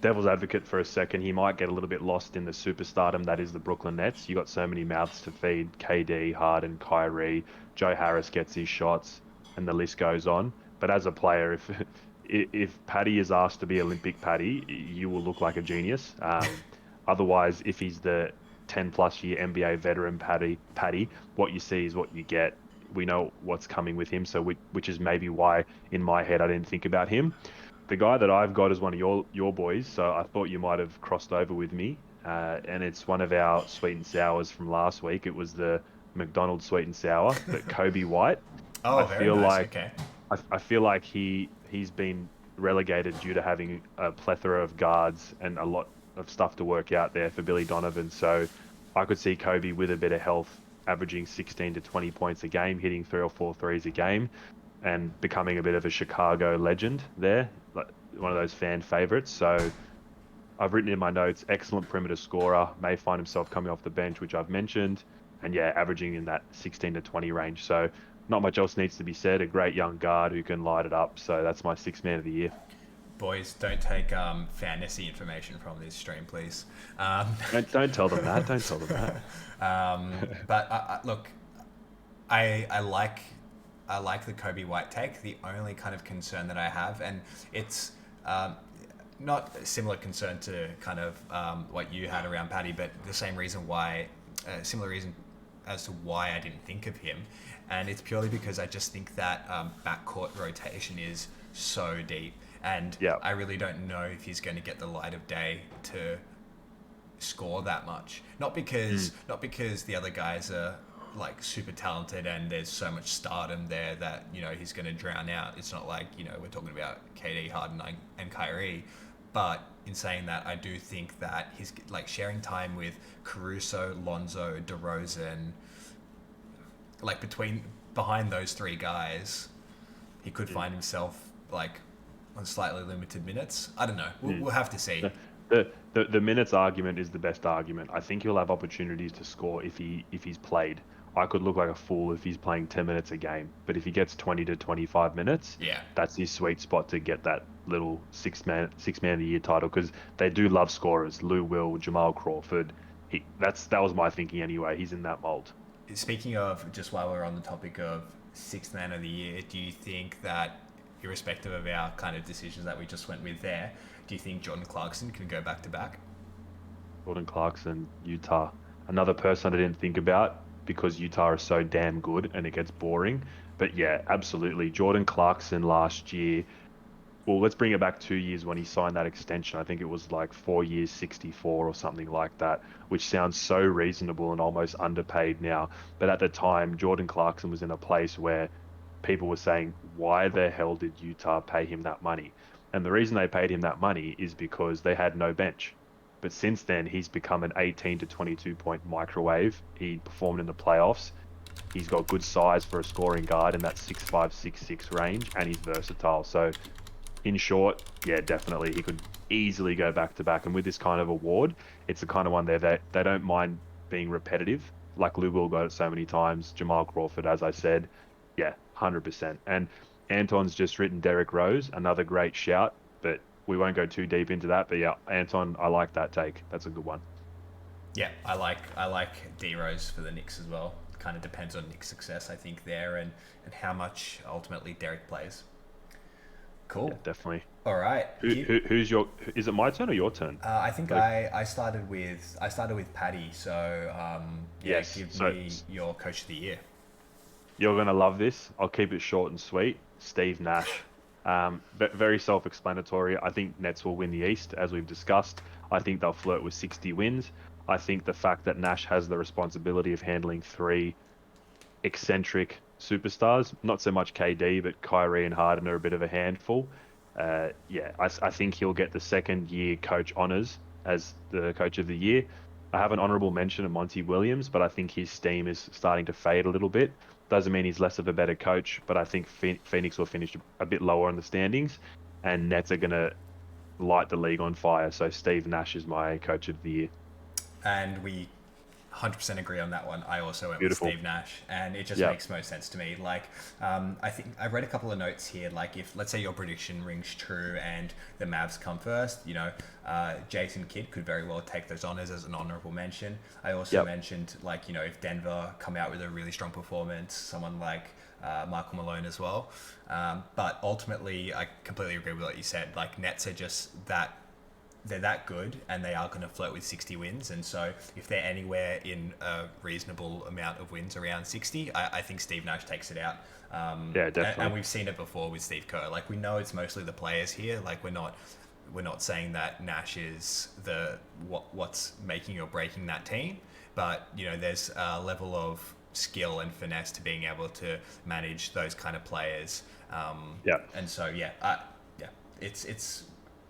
devil's advocate for a second, he might get a little bit lost in the superstardom that is the Brooklyn Nets. You got so many mouths to feed: KD, Harden, Kyrie, Joe Harris gets his shots, and the list goes on. But as a player, if Paddy is asked to be Olympic Paddy, you will look like a genius. Otherwise, if he's the 10 plus year NBA veteran Paddy, what you see is what you get. We know what's coming with him, so which is maybe why in my head I didn't think about him. The guy that I've got is one of your boys, so I thought you might have crossed over with me. And it's one of our sweet and sours from last week. It was the McDonald's sweet and sour, but Kobe White. I Oh, very feel nice. like Okay. I feel like he's been relegated due to having a plethora of guards and a lot of stuff to work out there for Billy Donovan. So I could see Kobe with a bit of health, averaging 16 to 20 points a game, hitting 3 or 4 threes a game, and becoming a bit of a Chicago legend there, like one of those fan favorites. So I've written in my notes, excellent perimeter scorer, may find himself coming off the bench, which I've mentioned, and yeah, averaging in that 16 to 20 range. So not much else needs to be said. A great young guard who can light it up. So that's my sixth man of the year. Boys, don't take fantasy information from this stream, please. Don't tell them that. Don't tell them that. But look, I like the Kobe White take. The only kind of concern that I have, and it's not a similar concern to kind of what you had around Paddy, but the same reason why, similar reason as to why I didn't think of him, and it's purely because I just think that backcourt rotation is so deep, and Yeah. I really don't know if he's going to get the light of day to score that much. Not because the other guys are like super talented and there's so much stardom there that he's going to drown out. It's not like we're talking about KD, Harden, and Kyrie. But in saying that, I do think that he's like sharing time with Caruso, Lonzo, DeRozan, like behind those three guys, he could find himself like on slightly limited minutes. I don't know. We'll have to see. The minutes argument is the best argument. I think he'll have opportunities to score if he's played. I could look like a fool if he's playing 10 minutes a game, but if he gets 20 to 25 minutes, Yeah. that's his sweet spot to get that little six man of the year title, because they do love scorers. Lou Will, Jamal Crawford. That was my thinking anyway. He's in that mold. Speaking of, just while we're on the topic of sixth man of the year, do you think that, irrespective of our kind of decisions that we just went with there, do you think Jordan Clarkson can go back to back? Jordan Clarkson, Utah. Another person I didn't think about because Utah is so damn good and it gets boring. But yeah, absolutely. Jordan Clarkson last year, well, let's bring it back 2 years when he signed that extension. I think it was like 4 years, 64 or something like that, which sounds so reasonable and almost underpaid now. But at the time, Jordan Clarkson was in a place where people were saying, why the hell did Utah pay him that money? And the reason they paid him that money is because they had no bench. But since then, he's become an 18 to 22 point microwave. He performed in the playoffs. He's got good size for a scoring guard in that 6'5", 6'6" range, and he's versatile. So in short, yeah, definitely he could easily go back to back. And with this kind of award, it's the kind of one there that they don't mind being repetitive. Like Lou Will got it so many times. Jamal Crawford, as I said, yeah, 100%. And Anton's just written Derrick Rose, another great shout, but we won't go too deep into that. But yeah, Anton, I like that take. That's a good one. Yeah, I like D Rose for the Knicks as well. Kind of depends on Knicks' success, I think, there, and how much ultimately Derek plays. Cool. Yeah, definitely. All right. Who's your? Is it my turn or your turn? I think I started with Paddy. So yeah, Yes. give So me your coach of the year. you're gonna love this. I'll keep it short and sweet. Steve Nash. Very self-explanatory. I think Nets will win the East, as we've discussed. I think they'll flirt with 60 wins. I think the fact that Nash has the responsibility of handling three eccentric superstars, not so much KD, but Kyrie and Harden are a bit of a handful. Yeah, I think he'll get the second year coach honors as the coach of the year. I have an honorable mention of Monty Williams, but I think his steam is starting to fade a little bit. Doesn't mean he's less of a better coach, but I think Phoenix will finish a bit lower in the standings, and Nets are going to light the league on fire. So Steve Nash is my coach of the year. And we 100% agree on that one. I also went Beautiful. with Steve Nash, and it just Yep. makes most sense to me. Like, I think I read a couple of notes here. Like, if let's say your prediction rings true and the Mavs come first, Jason Kidd could very well take those honors as an honorable mention. I also Yep. mentioned, like, if Denver come out with a really strong performance, someone like Michael Malone as well. But ultimately, I completely agree with what you said. Like, Nets are just that. They're that good, and they are going to flirt with 60 wins. And so if they're anywhere in a reasonable amount of wins around 60, I think Steve Nash takes it out. Yeah, definitely. And we've seen it before with Steve Kerr. Like, we know it's mostly the players here. Like, we're not saying that Nash is what's making or breaking that team. But, there's a level of skill and finesse to being able to manage those kind of players. Yeah. And so yeah, it's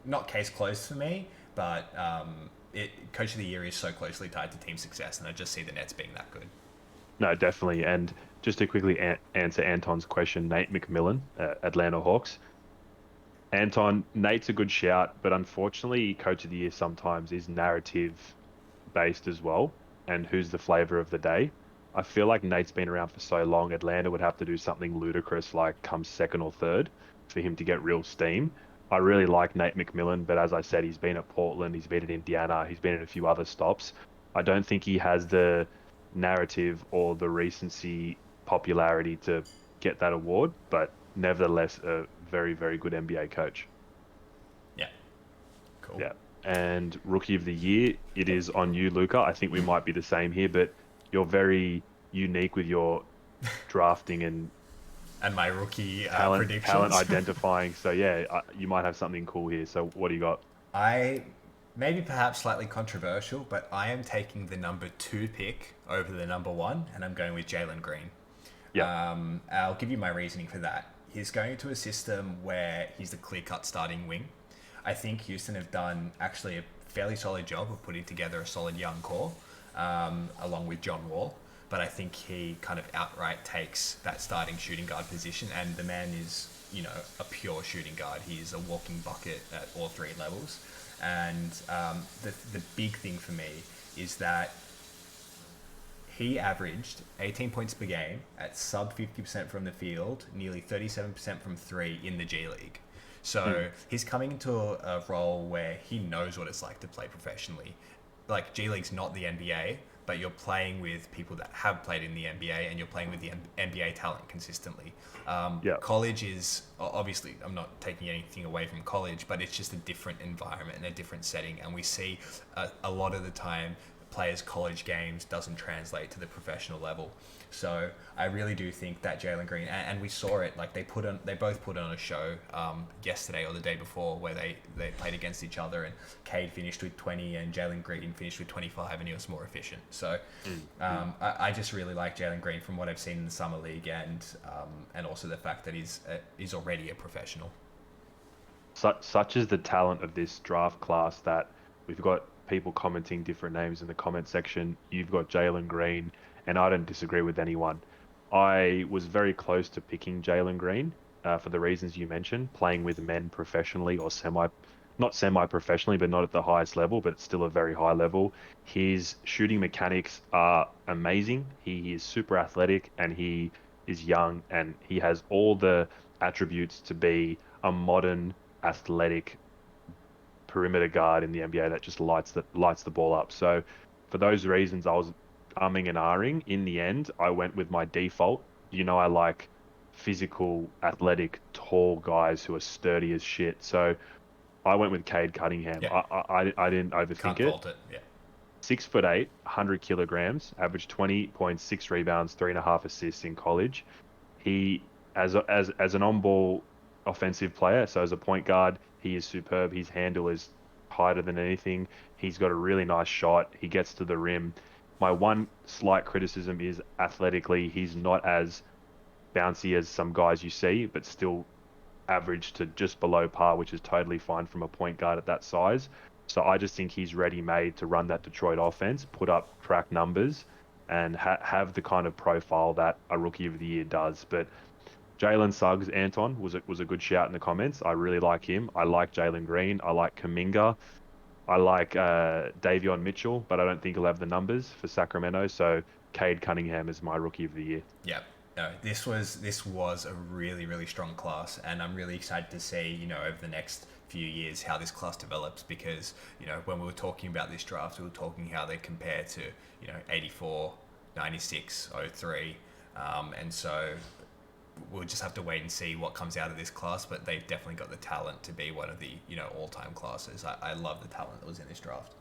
not case closed for me, but Coach of the Year is so closely tied to team success, and I just see the Nets being that good. No, definitely. And just to quickly answer Anton's question, Nate McMillan, Atlanta Hawks. Anton, Nate's a good shout, but unfortunately, Coach of the Year sometimes is narrative based as well. And who's the flavor of the day? I feel like Nate's been around for so long, Atlanta would have to do something ludicrous like come second or third for him to get real steam. I really like Nate McMillan, but as I said, he's been at Portland, he's been at Indiana, he's been at a few other stops. I don't think he has the narrative or the recency popularity to get that award, but nevertheless, a very, very good NBA coach. Yeah, cool. Yeah. And Rookie of the Year, it is on you, Luca. I think we might be the same here, but you're very unique with your drafting and And my rookie talent predictions. identifying. So yeah, you might have something cool here. So what do you got? I maybe perhaps slightly controversial, but I am taking the number 2 pick over the number 1, and I'm going with Jalen Green. Yeah. I'll give you my reasoning for that. He's going into a system where he's the clear-cut starting wing. I think Houston have done actually a fairly solid job of putting together a solid young core, along with John Wall. But I think he kind of outright takes that starting shooting guard position, and the man is, a pure shooting guard. He is a walking bucket at all 3 levels. And the big thing for me is that he averaged 18 points per game at sub 50% from the field, nearly 37% from 3 in the G League. So he's coming into a role where he knows what it's like to play professionally. Like, G League's not the NBA, but you're playing with people that have played in the NBA, and you're playing with the NBA talent consistently. Yeah. College is, obviously, I'm not taking anything away from college, but it's just a different environment and a different setting. And we see a lot of the time players' college games doesn't translate to the professional level. So I really do think that Jalen Green, and we saw it, like they both put on a show yesterday or the day before, where they played against each other, and Cade finished with 20 and Jalen Green finished with 25, and he was more efficient. So I just really like Jalen Green from what I've seen in the summer league, and also the fact that he's already a professional. Such is the talent of this draft class that we've got people commenting different names in the comment section. You've got Jalen Green, and I don't disagree with anyone. I was very close to picking Jalen Green for the reasons you mentioned, playing with men professionally or not semi-professionally, but not at the highest level, but it's still a very high level. His shooting mechanics are amazing. He is super athletic, and he is young, and he has all the attributes to be a modern athletic perimeter guard in the NBA that just lights the ball up. So for those reasons, I was umming and ahhing. In the end, I went with my default. I like physical, athletic, tall guys who are sturdy as shit. So I went with Cade Cunningham. Yeah. I didn't overthink Can't it. fault it. Yeah. 6'8", 100 kilograms, averaged 20.6 rebounds, 3.5 assists in college. He, as an on-ball offensive player, so as a point guard, he is superb. His handle is tighter than anything. He's got a really nice shot. He gets to the rim. My one slight criticism is athletically, he's not as bouncy as some guys you see, but still average to just below par, which is totally fine from a point guard at that size. So I just think he's ready-made to run that Detroit offense, put up track numbers, and have the kind of profile that a Rookie of the Year does. But Jalen Suggs, Anton, was a good shout in the comments. I really like him. I like Jalen Green. I like Kuminga. I like Davion Mitchell, but I don't think he'll have the numbers for Sacramento. So Cade Cunningham is my Rookie of the Year. Yeah. No, this was a really, really strong class, and I'm really excited to see, over the next few years how this class develops, because, when we were talking about this draft, we were talking how they compare to, 84, 96, 03, and so we'll just have to wait and see what comes out of this class, but they've definitely got the talent to be one of the, all-time classes. I love the talent that was in this draft.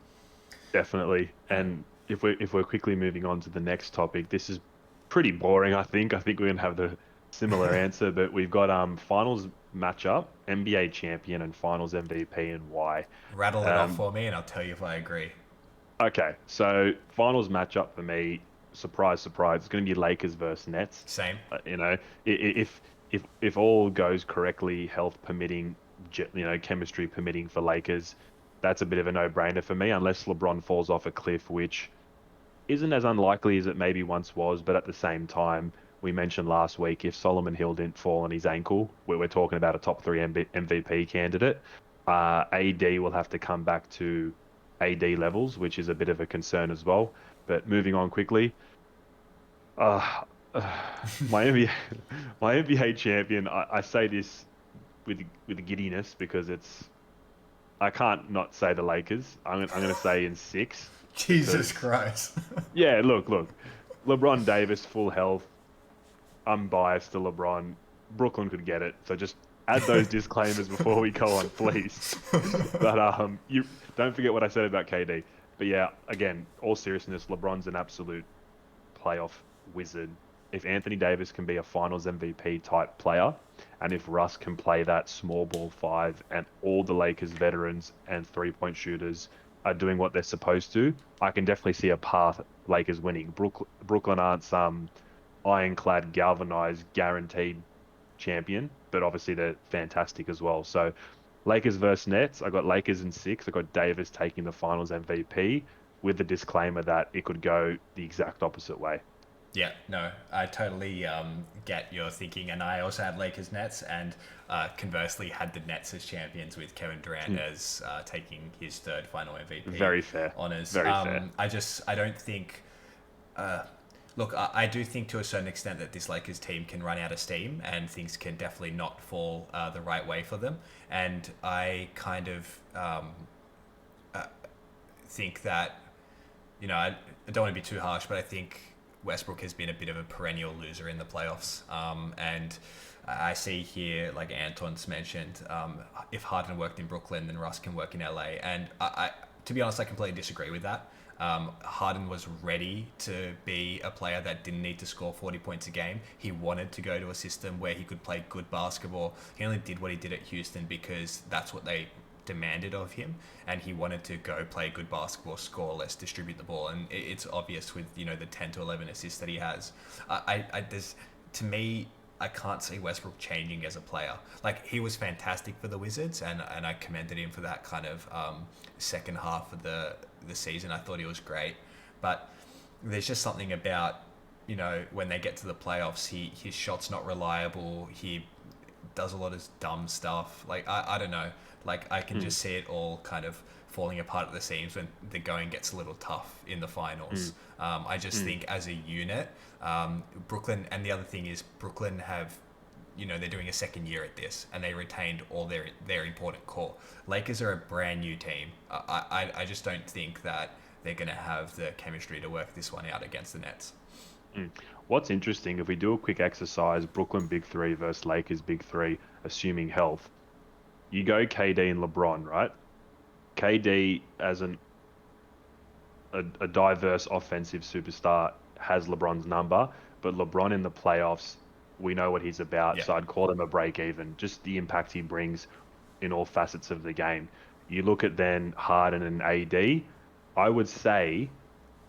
Definitely. And if we're quickly moving on to the next topic, this is pretty boring, I think. I think we're going to have the similar answer, but we've got finals matchup, NBA champion and finals MVP, and why. Rattle it off for me, and I'll tell you if I agree. Okay, so finals matchup for me, surprise, surprise, it's going to be Lakers versus Nets. Same. You know, if all goes correctly, health permitting, chemistry permitting for Lakers, that's a bit of a no-brainer for me, unless LeBron falls off a cliff, which isn't as unlikely as it maybe once was. But at the same time, we mentioned last week, if Solomon Hill didn't fall on his ankle, we're talking about a top three MVP candidate. AD will have to come back to AD levels, which is a bit of a concern as well. But moving on quickly, uh, my NBA, my NBA champion. I say this with giddiness because I can't not say the Lakers. I'm going to say in six Jesus because Christ. yeah, look, LeBron Davis full health. I'm biased to LeBron. Brooklyn could get it, so just add those disclaimers before we go on, please. But you don't forget what I said about KD. But yeah, again, all seriousness, LeBron's an absolute playoff wizard. If Anthony Davis can be a Finals MVP type player, and if Russ can play that small ball five, and all the Lakers veterans and 3-point shooters are doing what they're supposed to, I can definitely see a path Lakers winning. Brooklyn aren't some ironclad, galvanized, guaranteed champion, but obviously they're fantastic as well. So Lakers versus Nets, I got Lakers in six. I got Davis taking the Finals MVP with the disclaimer that it could go the exact opposite way. Yeah, no, I totally get your thinking, and I also had Lakers Nets, and conversely had the Nets as champions with Kevin Durant as taking his third Final MVP Very fair. honors. Very fair. I don't think. Look, I do think to a certain extent that this Lakers team can run out of steam and things can definitely not fall the right way for them. And I kind of think that, I don't want to be too harsh, but I think Westbrook has been a bit of a perennial loser in the playoffs. And I see here, like Anton's mentioned, if Harden worked in Brooklyn, then Russ can work in LA. And to be honest, I completely disagree with that. Harden was ready to be a player that didn't need to score 40 points a game. He wanted to go to a system where he could play good basketball. He only did what he did at Houston because that's what they demanded of him, and he wanted to go play good basketball, score less, distribute the ball, and it's obvious with the 10 to 11 assists that he has. To me, I can't see Westbrook changing as a player. Like, he was fantastic for the Wizards, and I commended him for that kind of second half of the season. I thought he was great, but there's just something about when they get to the playoffs, his shot's not reliable. He does a lot of dumb stuff. Like, I don't know. Like, I can just see it all kind of falling apart at the seams when the going gets a little tough in the finals. I just think as a unit, Brooklyn, and the other thing is Brooklyn have, they're doing a second year at this, and they retained all their important core. Lakers are a brand new team. I just don't think that they're going to have the chemistry to work this one out against the Nets. What's interesting, if we do a quick exercise, Brooklyn Big Three versus Lakers Big Three, assuming health, you go KD and LeBron, right? KD as a diverse offensive superstar has LeBron's number, but LeBron in the playoffs, we know what he's about. Yeah. So I'd call him a break even, just the impact he brings in all facets of the game. You look at then Harden and AD, I would say,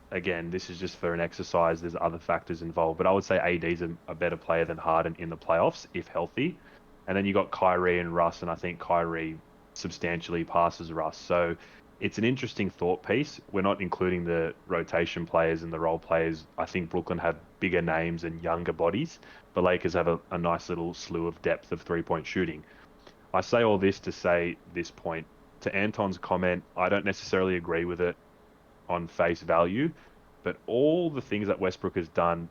again, this is just for an exercise, there's other factors involved, but I would say AD's a better player than Harden in the playoffs, if healthy. And then you got Kyrie and Russ, and I think Kyrie substantially passes Russ. So it's an interesting thought piece. We're not including the rotation players and the role players. I think Brooklyn have bigger names and younger bodies, but Lakers have a nice little slew of depth of three-point shooting. I say all this to say this point. To Anton's comment, I don't necessarily agree with it on face value, but all the things that Westbrook has done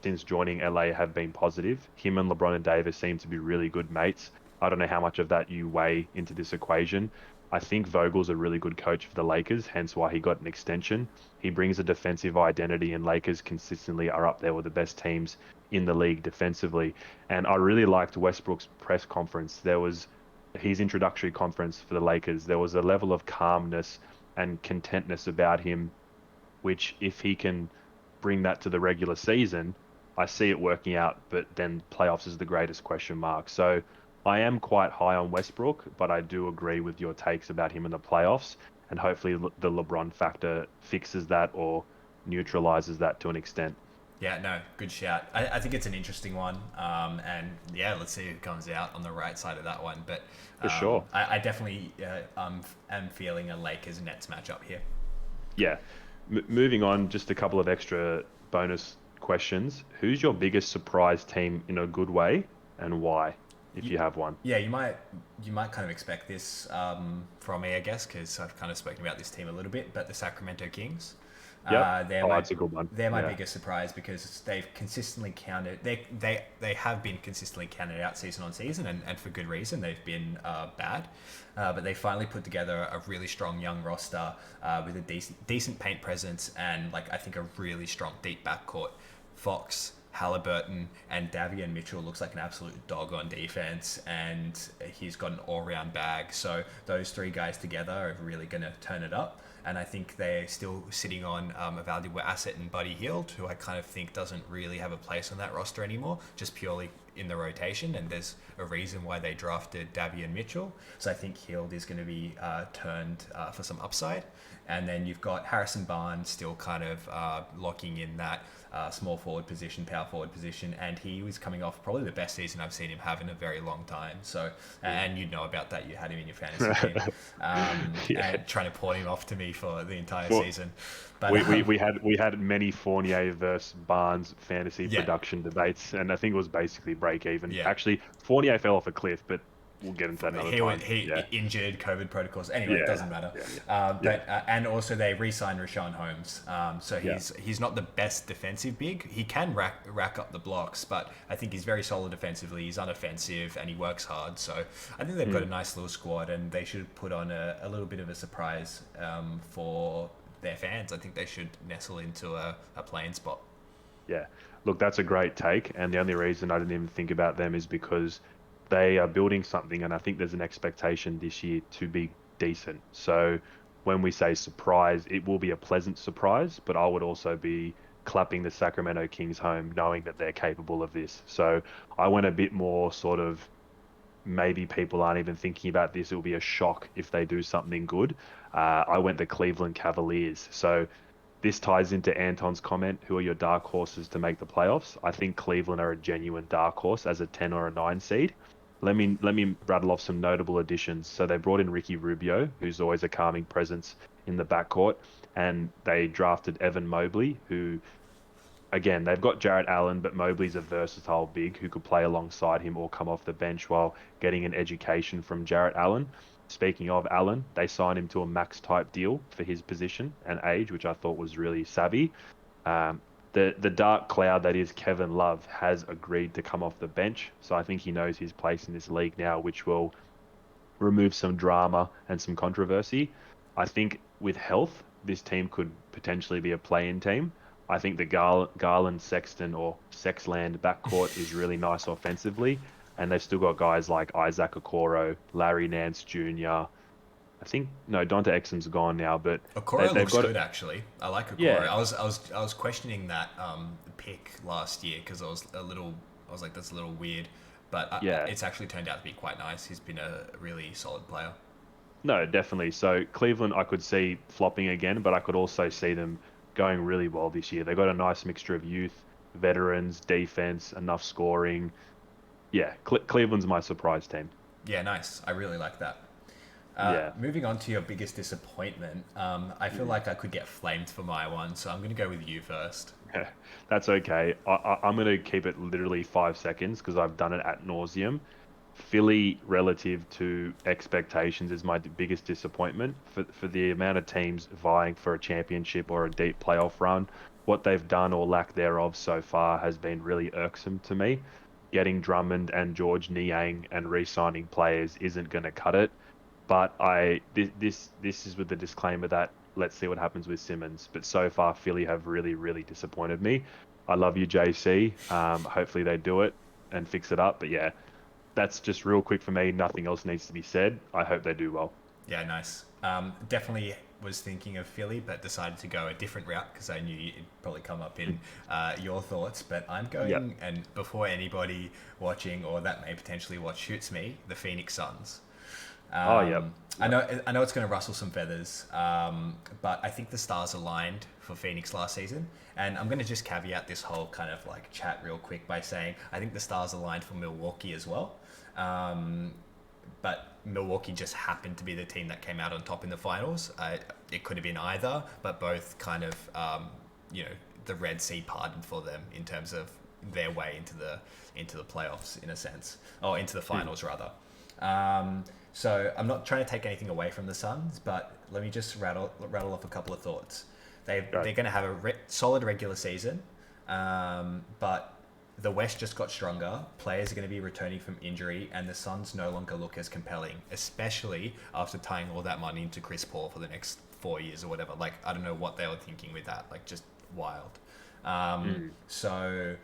since joining LA have been positive. Him and LeBron and Davis seem to be really good mates. I don't know how much of that you weigh into this equation. I think Vogel's a really good coach for the Lakers, hence why he got an extension. He brings a defensive identity, and Lakers consistently are up there with the best teams in the league defensively. And I really liked Westbrook's press conference. There was his introductory conference for the Lakers. There was a level of calmness and contentness about him, which if he can bring that to the regular season, I see it working out, but then playoffs is the greatest question mark. So I am quite high on Westbrook, but I do agree with your takes about him in the playoffs, and hopefully the LeBron factor fixes that or neutralizes that to an extent. Yeah, no, good shout. I think it's an interesting one. And yeah, let's see who comes out on the right side of that one. But For sure. I definitely am feeling a Lakers Nets matchup here. Yeah. Moving on, just a couple of extra bonus questions. Who's your biggest surprise team in a good way, and why, if You, you have one? yeah, you might kind of expect this from me, I guess, because I've kind of spoken about this team a little bit. But the Sacramento Kings, Yep. they're Oh, my that's a good one. they're my Yeah. biggest surprise because they've consistently counted they have been consistently counted out season on season, and for good reason. They've been bad, but they finally put together a really strong young roster with a decent paint presence, and like I think a really strong deep backcourt. Fox, Halliburton, and Davion Mitchell looks like an absolute dog on defense, and he's got an all-round bag. So those three guys together are really going to turn it up. And I think they're still sitting on a valuable asset in Buddy Hield, who I kind of think doesn't really have a place on that roster anymore, just purely in the rotation. And there's a reason why they drafted Davion Mitchell. So I think Hield is going to be turned for some upside. And then you've got Harrison Barnes still kind of locking in that small forward position, power forward position, and he was coming off probably the best season I've seen him have in a very long time. So, and you know about that, you had him in your fantasy team, Yeah. and trying to pawn him off to me for the entire Well, season. But we had many Fournier versus Barnes fantasy yeah, production debates, and I think it was basically break even. yeah. Actually, Fournier fell off a cliff, but we'll get into that another He time. was he Yeah. injured, COVID protocols. Anyway, it Yeah. doesn't matter. Yeah. Yeah. But and also they re-signed Rashawn Holmes. So Yeah. he's not the best defensive big. He can rack up the blocks, but I think he's very solid defensively. He's unoffensive and he works hard. So I think they've got a nice little squad, and they should put on a little bit of a surprise for their fans. I think they should nestle into a playing spot. Yeah. Look, that's a great take. And the only reason I didn't even think about them is because they are building something. And I think there's an expectation this year to be decent. So when we say surprise, it will be a pleasant surprise, but I would also be clapping the Sacramento Kings home knowing that they're capable of this. So I went a bit more sort of maybe people aren't even thinking about this. It will be a shock if they do something good. I went the Cleveland Cavaliers. So this ties into Anton's comment. Who are your dark horses to make the playoffs? I think Cleveland are a genuine dark horse as a 10 or a 9 seed. Let me rattle off some notable additions. So they brought in Ricky Rubio, who's always a calming presence in the backcourt, and they drafted Evan Mobley, who again, they've got Jarrett Allen, but Mobley's a versatile big who could play alongside him or come off the bench while getting an education from Jarrett Allen. Speaking of Allen, they signed him to a max type deal for his position and age, which I thought was really savvy. The dark cloud that is Kevin Love has agreed to come off the bench, so I think he knows his place in this league now, which will remove some drama and some controversy. I think with health, this team could potentially be a play-in team. I think the Garland Sexton or Sexland backcourt is really nice offensively, and they've still got guys like Isaac Okoro, Larry Nance Jr. I think no, Dante Exum's gone now, but Okoro they've looks got good actually. I like Okoro. yeah, I was questioning that pick last year because I was like that's a little weird, but yeah. it's actually turned out to be quite nice. He's been a really solid player. No, definitely. So Cleveland, I could see flopping again, but I could also see them going really well this year. They got a nice mixture of youth, veterans, defense, enough scoring. Yeah, Cleveland's my surprise team. Yeah, nice. I really like that. Yeah. Moving on to your biggest disappointment, I feel like I could get flamed for my one, so I'm going to go with you first. That's okay. I'm going to keep it literally 5 seconds because I've done it at nauseum. Philly, relative to expectations, is my biggest disappointment for the amount of teams vying for a championship or a deep playoff run. What they've done or lack thereof so far has been really irksome to me. Getting Drummond and George Niang and re-signing players isn't going to cut it. But this is with the disclaimer that let's see what happens with Simmons. But so far, Philly have really, really disappointed me. I love you, JC. Hopefully they do it and fix it up. But yeah, that's just real quick for me. Nothing else needs to be said. I hope they do well. Yeah, nice. Definitely was thinking of Philly, but decided to go a different route because I knew it'd probably come up in your thoughts. But I'm going, Yep. and before anybody watching or that may potentially watch shoots me, the Phoenix Suns. Oh, yep. I know it's going to rustle some feathers, but I think the stars aligned for Phoenix last season. And I'm going to just caveat this whole kind of like chat real quick by saying I think the stars aligned for Milwaukee as well. But Milwaukee just happened to be the team that came out on top in the finals. It could have been either, but both kind of, the Red Sea parted for them in terms of their way into the playoffs in a sense, or into the finals rather. So I'm not trying to take anything away from the Suns, but let me just rattle off a couple of thoughts. They're going to have a solid regular season, but the West just got stronger. Players are going to be returning from injury, and the Suns no longer look as compelling, especially after tying all that money into Chris Paul for the next 4 years or whatever. Like, I don't know what they were thinking with that. Like, just wild. So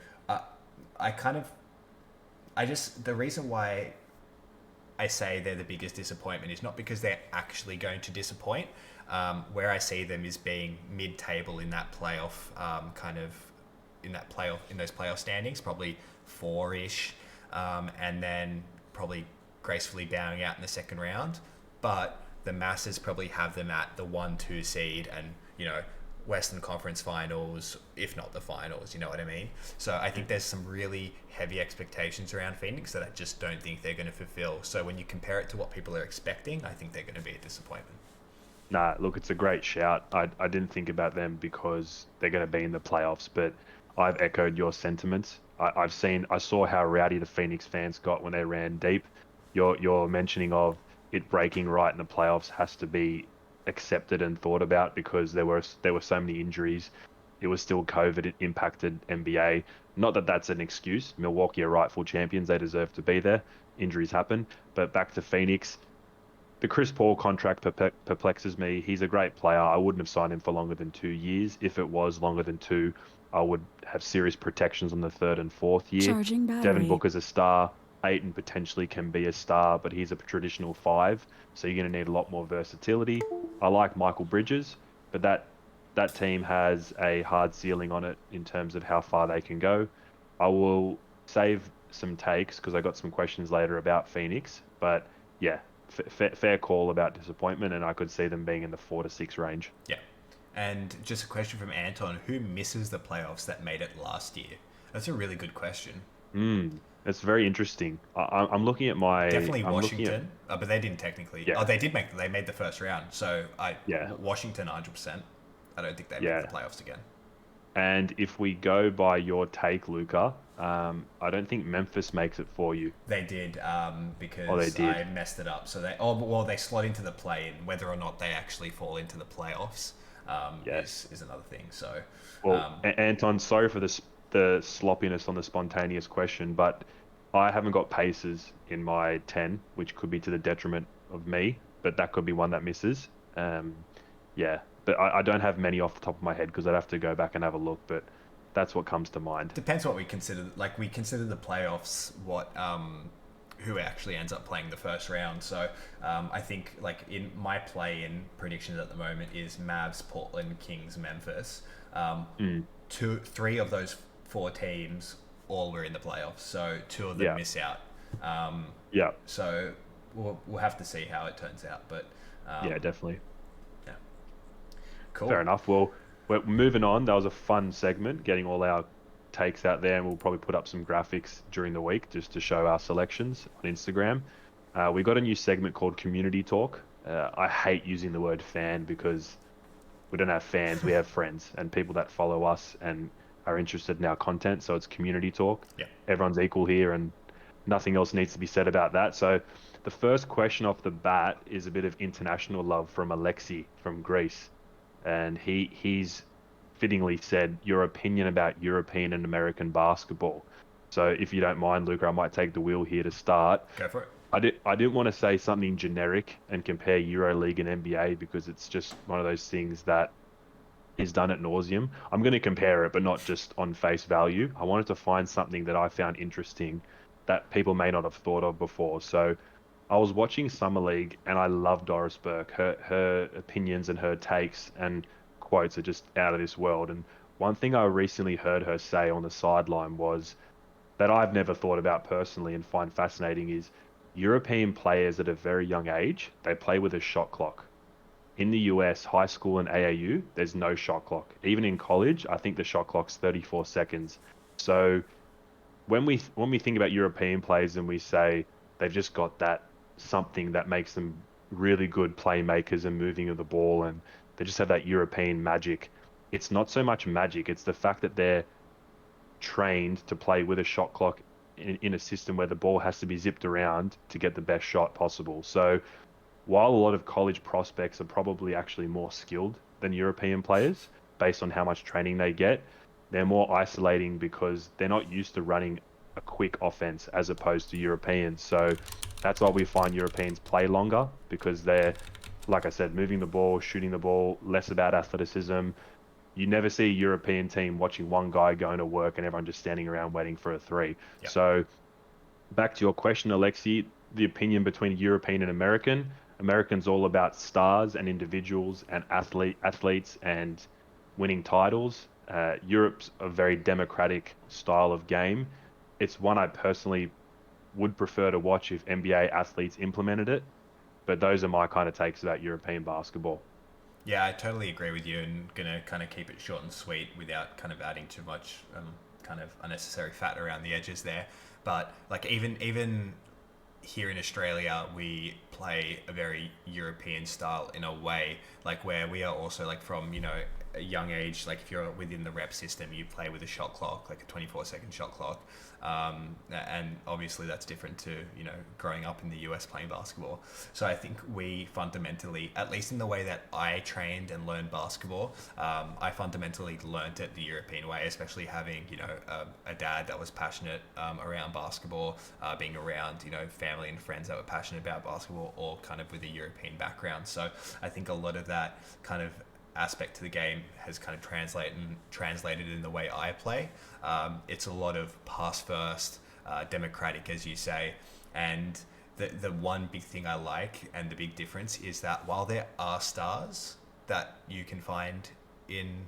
the reason why I say they're the biggest disappointment is not because they're actually going to disappoint. Where I see them is being mid-table in that playoff in those playoff standings, probably 4-ish, and then probably gracefully bowing out in the second round. But the masses probably have them at the 1-2 seed and, Western Conference Finals, if not the finals, you know what I mean? So I think there's some really heavy expectations around Phoenix that I just don't think they're going to fulfill. So when you compare it to what people are expecting, I think they're going to be a disappointment. Nah, look, it's a great shout. I didn't think about them because they're going to be in the playoffs, but I've echoed your sentiments. I saw how rowdy the Phoenix fans got when they ran deep. Your mentioning of it breaking right in the playoffs has to be accepted and thought about because there were so many injuries. It was still COVID. It impacted NBA. Not that that's an excuse. Milwaukee are rightful champions. They deserve to be there. Injuries happen. But back to Phoenix. The Chris Paul contract perplexes me. He's a great player. I wouldn't have signed him for longer than 2 years. If it was longer than 2, I would have serious protections on the 3rd and 4th year. Charging battery. Devin Booker's a star. Ayton potentially can be a star, but he's a traditional 5, so you're going to need a lot more versatility. I like Michael Bridges, but that team has a hard ceiling on it in terms of how far they can go. I will save some takes because I got some questions later about Phoenix, but yeah, fair call about disappointment, and I could see them being in the 4 to 6 range. Yeah. And just a question from Anton: who misses the playoffs that made it last year? That's a really good question. It's very interesting. I'm looking at my... Definitely Washington, but they didn't technically. Yeah. Oh, they made the first round. So Washington 100%. I don't think they make the playoffs again. And if we go by your take, Luca, I don't think Memphis makes it for you. They did because I messed it up. So they slot into the play-in. Whether or not they actually fall into the playoffs is another thing. So, Anton, sorry for the sloppiness on the spontaneous question, but I haven't got Pacers in my 10, which could be to the detriment of me, but that could be one that misses. But I don't have many off the top of my head because I'd have to go back and have a look, but that's what comes to mind. Depends what we consider. Like, we consider the playoffs who actually ends up playing the first round. So I think, like, in my play-in predictions at the moment is Mavs, Portland, Kings, Memphis. 3 of those 4 teams all were in the playoffs, so 2 of them miss out. So we'll have to see how it turns out, but definitely. Yeah. Cool. Fair enough. Well, we're moving on. That was a fun segment, getting all our takes out there, and we'll probably put up some graphics during the week just to show our selections on Instagram. We got a new segment called Community Talk. I hate using the word fan because we don't have fans, we have friends and people that follow us and are interested in our content. So it's Community Talk. Yeah. Everyone's equal here and nothing else needs to be said about that. So the first question off the bat is a bit of international love from Alexi from Greece. And he's fittingly said, your opinion about European and American basketball. So if you don't mind, Luca, I might take the wheel here to start. Go for it. I didn't want to say something generic and compare EuroLeague and NBA because it's just one of those things that is done at nauseum. I'm going to compare it, but not just on face value. I wanted to find something that I found interesting that people may not have thought of before. So I was watching Summer League and I love Doris Burke. Her opinions and her takes and quotes are just out of this world. And one thing I recently heard her say on the sideline was that I've never thought about personally and find fascinating is European players at a very young age, they play with a shot clock. in the US, high school and AAU, there's no shot clock. Even in college, I think the shot clock's 34 seconds. So when we think about European players and we say they've just got that something that makes them really good playmakers and moving of the ball, and they just have that European magic. It's not so much magic, it's the fact that they're trained to play with a shot clock in a system where the ball has to be zipped around to get the best shot possible. So while a lot of college prospects are probably actually more skilled than European players based on how much training they get, they're more isolating because they're not used to running a quick offense as opposed to Europeans. So that's why we find Europeans play longer because they're, like I said, moving the ball, shooting the ball, less about athleticism. You never see a European team watching one guy going to work and everyone just standing around waiting for a three. Yeah. So back to your question, Alexi, the opinion between European and American. American's all about stars and individuals and athletes and winning titles. Europe's a very democratic style of game. It's one I personally would prefer to watch if NBA athletes implemented it. But those are my kind of takes about European basketball. Yeah, I totally agree with you, and gonna kind of keep it short and sweet without kind of adding too much kind of unnecessary fat around the edges there. But like even here in Australia, we play a very European style in a way, like where we are also like from a young age. Like if you're within the rep system, you play with a shot clock, like a 24-second shot clock, and obviously that's different to growing up in the US playing basketball. So I think we fundamentally, at least in the way that I trained and learned basketball, I fundamentally learned it the European way, especially having a dad that was passionate around basketball, being around family and friends that were passionate about basketball, all kind of with a European background. So I think a lot of that kind of aspect to the game has kind of translated in the way I play. It's a lot of pass first, democratic, as you say, and the one big thing I like and the big difference is that while there are stars that you can find in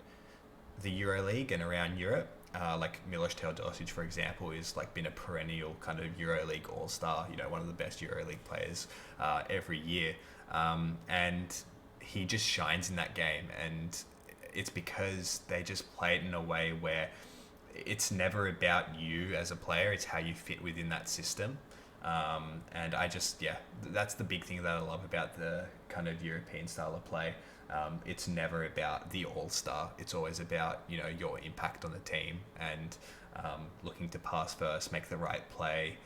the EuroLeague and around Europe, like Milos Teodosic, for example, is like been a perennial kind of EuroLeague all-star, one of the best EuroLeague players every year, and he just shines in that game, and it's because they just play it in a way where it's never about you as a player, it's how you fit within that system. And I just, yeah, that's the big thing that I love about the kind of European style of play. It's never about the all-star, it's always about your impact on the team, and looking to pass first, make the right play.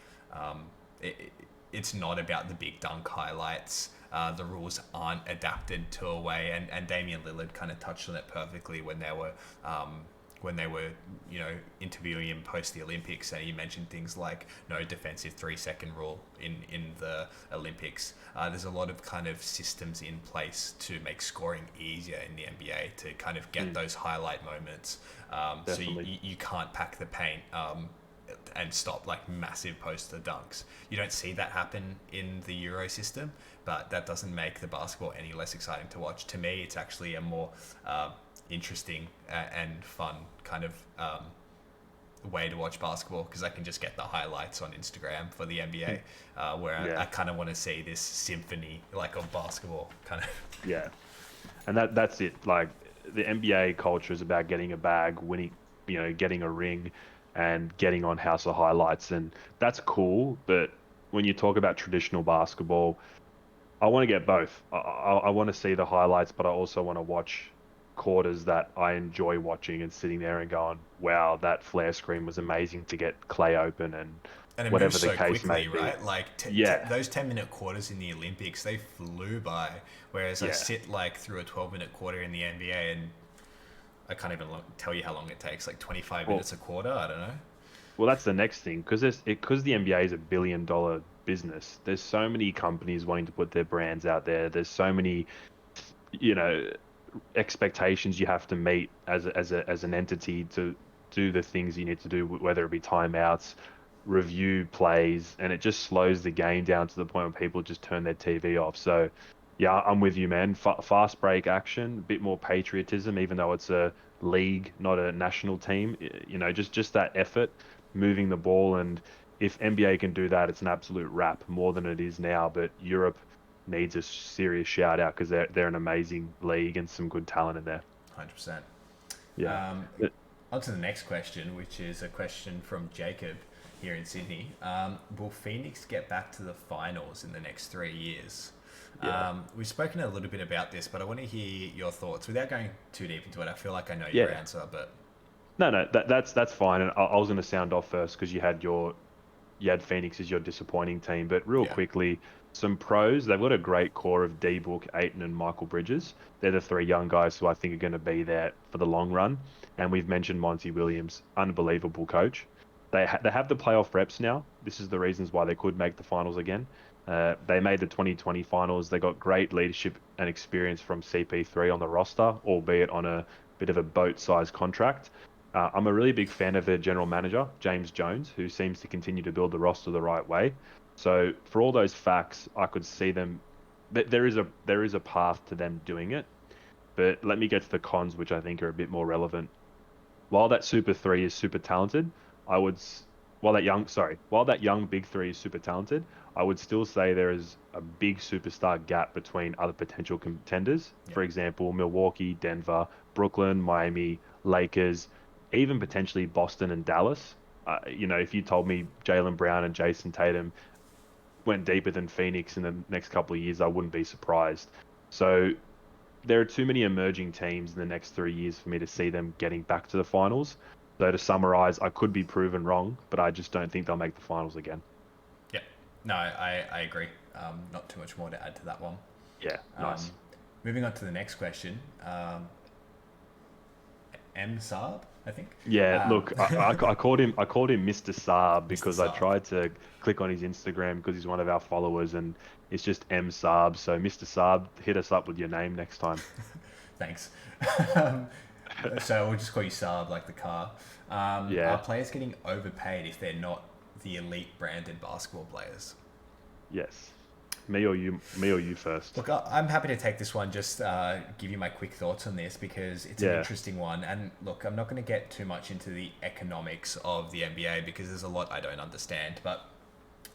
It's not about the big dunk highlights. The rules aren't adapted to a way, and Damian Lillard kind of touched on it perfectly when they were interviewing him post the Olympics, and he mentioned things like no defensive 3-second rule in the Olympics. There's a lot of kind of systems in place to make scoring easier in the NBA to kind of get those highlight moments. So you can't pack the paint. And stop like massive poster dunks. You don't see that happen in the Euro system, but that doesn't make the basketball any less exciting to watch. To me, it's actually a more interesting and fun kind of way to watch basketball, because I can just get the highlights on Instagram for the NBA, where I kind of want to see this symphony like of basketball kind of. Yeah, and that's it. Like the NBA culture is about getting a bag, winning, getting a ring, and getting on House of Highlights, and that's cool. But when you talk about traditional basketball, I want to get both. I want to see the highlights, but I also want to watch quarters that I enjoy watching and sitting there and going, "Wow, that flare screen was amazing to get Clay open," and And it whatever moves the so case may quickly, be. right? Like Yeah, those 10-minute quarters in the Olympics, they flew by. Whereas I yeah. sit like through a 12-minute quarter in the NBA, and I can't even tell you how long it takes. Like 25 Well, minutes a quarter. I don't know. well, that's the next thing because the NBA is a billion-dollar business. There's so many companies wanting to put their brands out there. There's so many, you know, expectations you have to meet as an entity to do the things you need to do, whether it be timeouts, review plays, and it just slows the game down to the point where people just turn their TV off. So, yeah, I'm with you, man. Fast break action, a bit more patriotism, even though it's a league, not a national team. Just that effort, moving the ball, and if NBA can do that, it's an absolute wrap more than it is now. But Europe, needs a serious shout out because they're an amazing league and some good talent in there. 100%. Yeah. Um, But- On to the next question, which is a question from Jacob here in Sydney. Will Phoenix get back to the finals in the next 3 years? Yeah. We've spoken a little bit about this, but I want to hear your thoughts without going too deep into it. I feel like I know your Yeah. answer, but No, that's fine. And I was going to sound off first because you had Phoenix as your disappointing team. But real yeah, quickly, some pros. They've got a great core of D Book, Aiton, and Michael Bridges. They're the three young guys who I think are going to be there for the long run. And we've mentioned Monty Williams, unbelievable coach. They have the playoff reps now. This is the reasons why they could make the finals again. They made the 2020 finals. They got great leadership and experience from CP3 on the roster, albeit on a bit of a boat-sized contract. I'm a really big fan of their general manager, James Jones, who seems to continue to build the roster the right way. So for all those facts, I could see them. There is a path to them doing it. But let me get to the cons, which I think are a bit more relevant. While that Super Three is super talented, I would. While that young Big Three is super talented, I would still say there is a big superstar gap between other potential contenders. yeah, For example, Milwaukee, Denver, Brooklyn, Miami, Lakers, even potentially Boston and Dallas. If you told me Jaylen Brown and Jason Tatum went deeper than Phoenix in the next couple of years, I wouldn't be surprised. So there are too many emerging teams in the next 3 years for me to see them getting back to the finals. So to summarize, I could be proven wrong, but I just don't think they'll make the finals again. yeah. No, I agree. Not too much more to add to that one. Yeah, Um, nice. Moving on to the next question. M Saab, I think. Yeah, Um, look, I called him Mr. Saab Mr. because I Saab. tried to click on his Instagram because he's one of our followers and it's just M Saab. So Mr. Saab, hit us up with your name next time. Thanks. um, so we'll just call you Saab, like the car. Are Yeah, players getting overpaid if they're not the elite branded basketball players? yes. Me or you first. Look, I'm happy to take this one, just give you my quick thoughts on this because it's an Yeah, interesting one. And look, I'm not going to get too much into the economics of the NBA because there's a lot I don't understand. But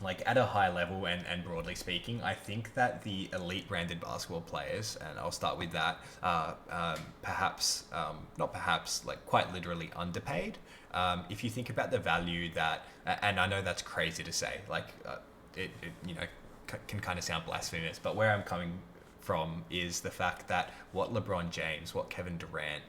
like at a high level and broadly speaking, I think that the elite branded basketball players, and I'll start with that, perhaps, not perhaps, like quite literally underpaid. If you think about the value that, and I know that's crazy to say, like can kind of sound blasphemous, but where I'm coming from is the fact that what LeBron James, what Kevin Durant,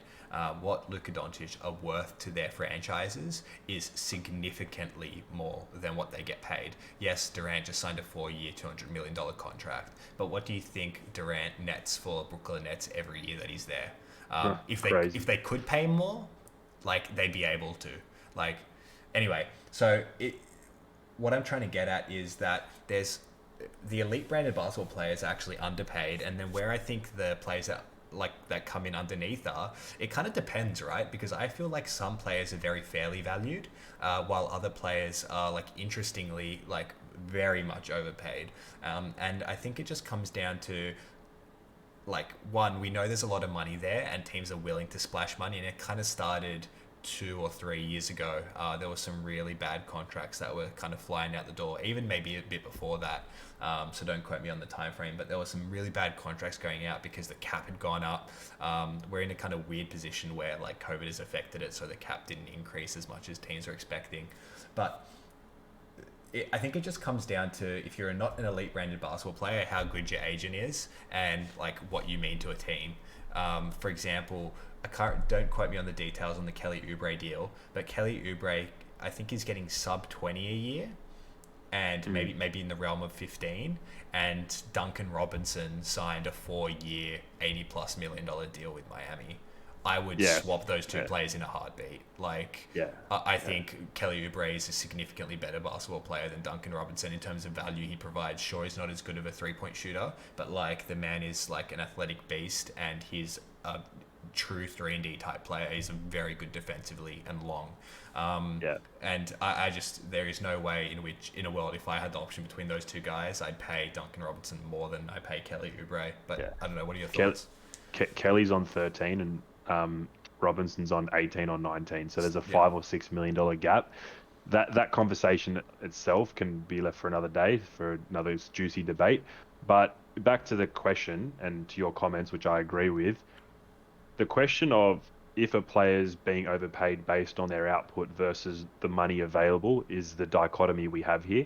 what Luka Doncic are worth to their franchises is significantly more than what they get paid. Yes, Durant just signed a 4-year, $200 million contract, but what do you think Durant nets for Brooklyn Nets every year that he's there? If crazy. they could pay more, like they'd be able to. Like anyway, so what I'm trying to get at is that there's the elite branded basketball players are actually underpaid, and then where I think the players that come in underneath are, it kind of depends, right? Because I feel like some players are very fairly valued, while other players are like interestingly like very much overpaid, and I think it just comes down to like one, we know there's a lot of money there and teams are willing to splash money, and it kind of started 2 or 3 years ago. There were some really bad contracts that were kind of flying out the door, even maybe a bit before that. So don't quote me on the time frame, but there were some really bad contracts going out because the cap had gone up. We're in a kind of weird position where like COVID has affected it, so the cap didn't increase as much as teams are expecting. But I think it just comes down to if you're not an elite branded basketball player, how good your agent is and like what you mean to a team. For example, don't quote me on the details on the Kelly Oubre deal, but Kelly Oubre I think is getting sub 20 a year, and Mm, maybe in the realm of 15. And Duncan Robinson signed a 4-year, $80+ million deal with Miami. I would yeah, swap those two yeah, players in a heartbeat. Like, yeah, I yeah, think Kelly Oubre is a significantly better basketball player than Duncan Robinson in terms of value he provides. Sure, he's not as good of a 3-point shooter, but like the man is like an athletic beast, and he's a true 3-and-D type player. He's very good defensively and long. yeah. And I just, there is no way in which, in a world, if I had the option between those two guys, I'd pay Duncan Robinson more than I pay Kelly Oubre. But Yeah. I don't know, what are your Ke- thoughts? Kelly's on 13 and Robinson's on 18 or 19. So there's a Yeah, $5 or $6 million gap. That conversation itself can be left for another day for another juicy debate. But back to the question and to your comments, which I agree with, the question of if a player's being overpaid based on their output versus the money available is the dichotomy we have here.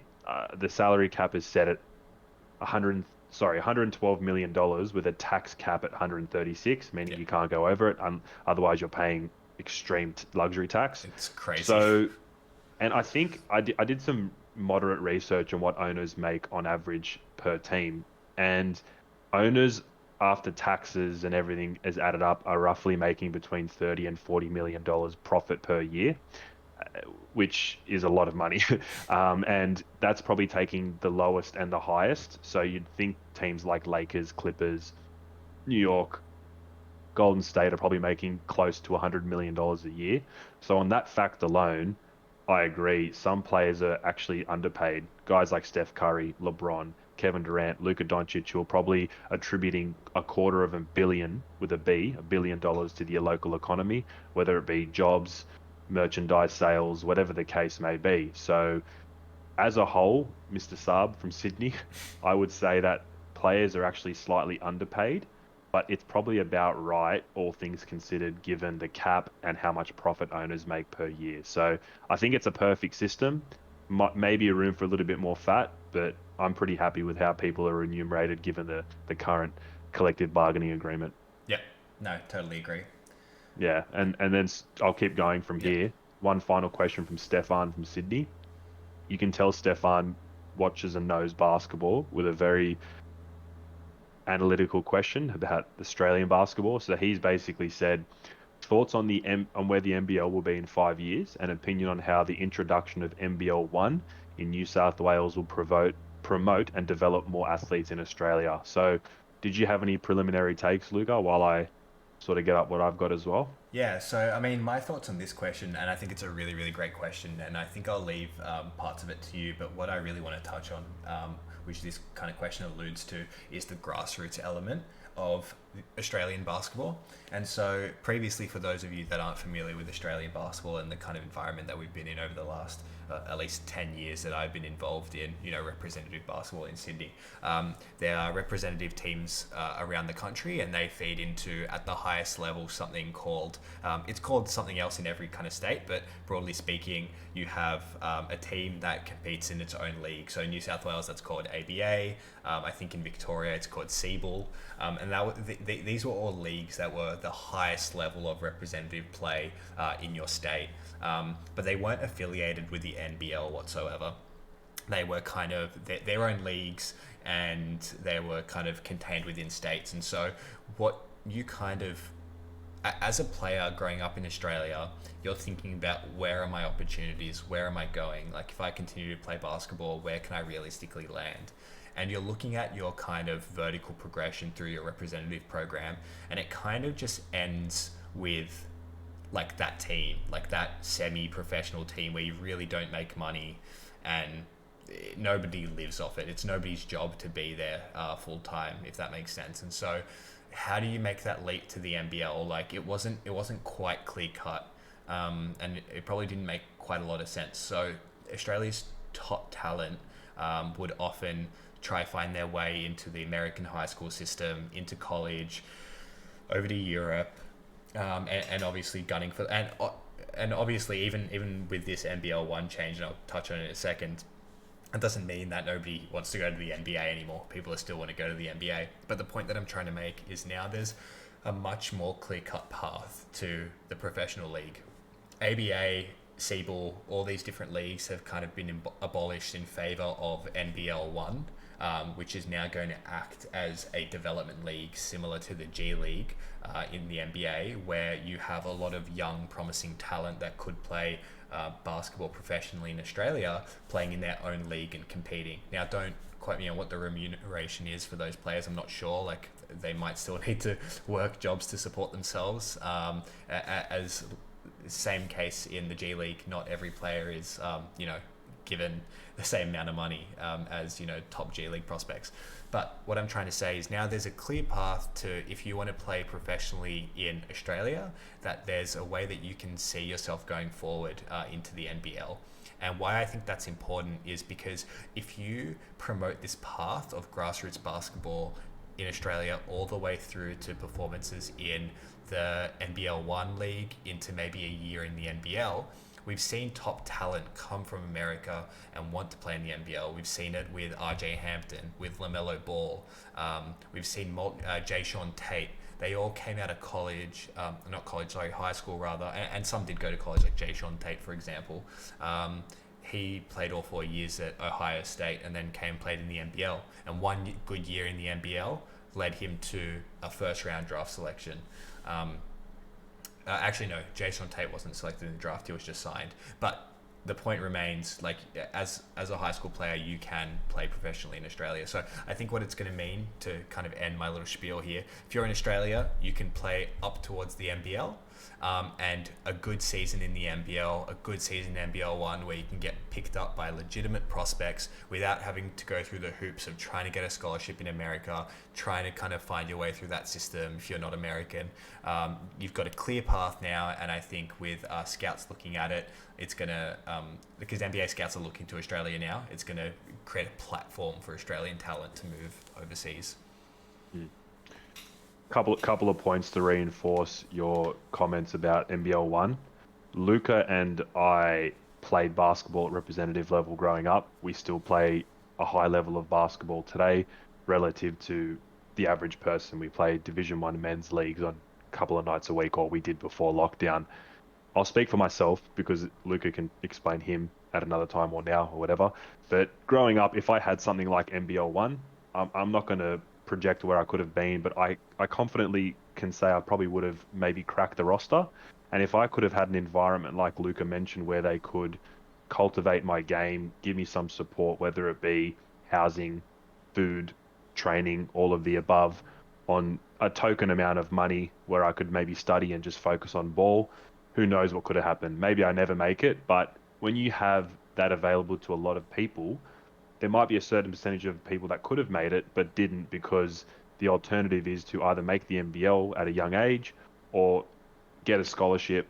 The salary cap is set at 112 million dollars with a tax cap at 136, meaning Yeah, you can't go over it. Otherwise, you're paying extreme luxury tax. it's crazy. So, and I think I did some moderate research on what owners make on average per team, and owners after taxes and everything is added up are roughly making between 30 and 40 million dollars profit per year, which is a lot of money. And that's probably taking the lowest and the highest. So you'd think teams like Lakers, Clippers, New York, Golden State are probably making close to $100 million a year. So on that fact alone, I agree. Some players are actually underpaid. Guys like Steph Curry, LeBron, Kevin Durant, Luka Doncic, who are probably attributing $250 million with a B, $1 billion to the local economy, whether it be jobs, merchandise sales, whatever the case may be. So as a whole, Mr. Saab from Sydney, I would say that players are actually slightly underpaid, but it's probably about right, all things considered, given the cap and how much profit owners make per year. So I think it's a perfect system. Maybe a room for a little bit more fat, but I'm pretty happy with how people are remunerated given the current collective bargaining agreement. Yeah, no, totally agree. Yeah, and then I'll keep going from Yeah, here. One final question from Stefan from Sydney. You can tell Stefan watches and knows basketball with a very analytical question about Australian basketball. So he's basically said thoughts on on where the NBL will be in 5 years, and opinion on how the introduction of NBL one in New South Wales will promote and develop more athletes in Australia. So, did you have any preliminary takes, Luca, while I sort of get up what I've got as well? yeah. So, I mean, my thoughts on this question, and I think it's a really, really great question, and I think I'll leave parts of it to you. But what I really want to touch on, which this kind of question alludes to, is the grassroots element of Australian basketball. And so, previously, for those of you that aren't familiar with Australian basketball and the kind of environment that we've been in over the last at least 10 years that I've been involved in, representative basketball in Sydney. There are representative teams around the country, and they feed into, at the highest level, something called, it's called something else in every kind of state, but broadly speaking, you have a team that competes in its own league. So in New South Wales, that's called ABA. I think in Victoria, it's called CBL. These were all leagues that were the highest level of representative play in your state. But they weren't affiliated with the NBL whatsoever. They were kind of their own leagues, and they were kind of contained within states. And so what you kind of, as a player growing up in Australia, you're thinking about, where are my opportunities? Where am I going? Like, if I continue to play basketball, where can I realistically land? And you're looking at your kind of vertical progression through your representative program, and it kind of just ends with like that team, like that semi-professional team where you really don't make money and nobody lives off it. It's nobody's job to be there full time, if that makes sense. And so how do you make that leap to the NBL? Like, it wasn't quite clear cut, and it probably didn't make quite a lot of sense. So Australia's top talent would often try find their way into the American high school system, into college, over to Europe, and obviously gunning for, and obviously even with this NBL one change, and I'll touch on it in a second, it doesn't mean that nobody wants to go to the NBA anymore. People still want to go to the NBA. But the point that I'm trying to make is, now there's a much more clear-cut path to the professional league. ABA, CBL, all these different leagues have kind of been abolished in favor of NBL 1, which is now going to act as a development league similar to the G League in the NBA, where you have a lot of young, promising talent that could play basketball professionally in Australia, playing in their own league and competing. Now, don't quote me on what the remuneration is for those players. I'm not sure. Like, they might still need to work jobs to support themselves. As same case in the G League, not every player is, given the same amount of money as, top G League prospects. But what I'm trying to say is, now there's a clear path to, if you want to play professionally in Australia, that there's a way that you can see yourself going forward into the NBL. And why I think that's important is because if you promote this path of grassroots basketball in Australia all the way through to performances in the NBL 1 league into maybe a year in the NBL, we've seen top talent come from America and want to play in the NBL. We've seen it with RJ Hampton, with LaMelo Ball. We've seen Jayshawn Tate. They all came out of college, not college, sorry, high school rather, and some did go to college, like Jayshawn Tate, for example. He played all 4 years at Ohio State and then came and played in the NBL. And one good year in the NBL led him to a first round draft selection. Actually, no, Jason Tate wasn't selected in the draft. He was just signed. But the point remains, like, as a high school player, you can play professionally in Australia. So I think what it's going to mean, to kind of end my little spiel here, if you're in Australia, you can play up towards the NBL. And a good season in the NBL, a good season in NBL 1 where you can get picked up by legitimate prospects without having to go through the hoops of trying to get a scholarship in America, trying to kind of find your way through that system if you're not American. You've got a clear path now, and I think with scouts looking at it, it's going to, because NBA scouts are looking to Australia now, it's going to create a platform for Australian talent to move overseas. Couple of points to reinforce your comments about NBL 1. Luca and I played basketball at representative level growing up. We still play a high level of basketball today relative to the average person. We play Division 1 men's leagues on a couple of nights a week, or we did before lockdown. I'll speak for myself because Luca can explain him at another time or now or whatever. But growing up, if I had something like NBL 1, I'm not going to project where I could have been, but I confidently can say I probably would have maybe cracked the roster. And if I could have had an environment like Luca mentioned where they could cultivate my game, give me some support, whether it be housing, food, training, all of the above, on a token amount of money where I could maybe study and just focus on ball, who knows what could have happened. Maybe I never make it, but when you have that available to a lot of people, there might be a certain percentage of people that could have made it but didn't, because the alternative is to either make the NBL at a young age or get a scholarship,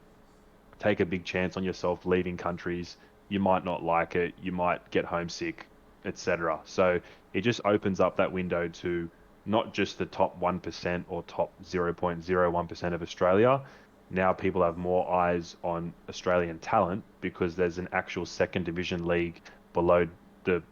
take a big chance on yourself leaving countries. You might not like it, you might get homesick, etc. So it just opens up that window to not just the top 1% or top 0.01% of Australia. Now people have more eyes on Australian talent because there's an actual second division league below the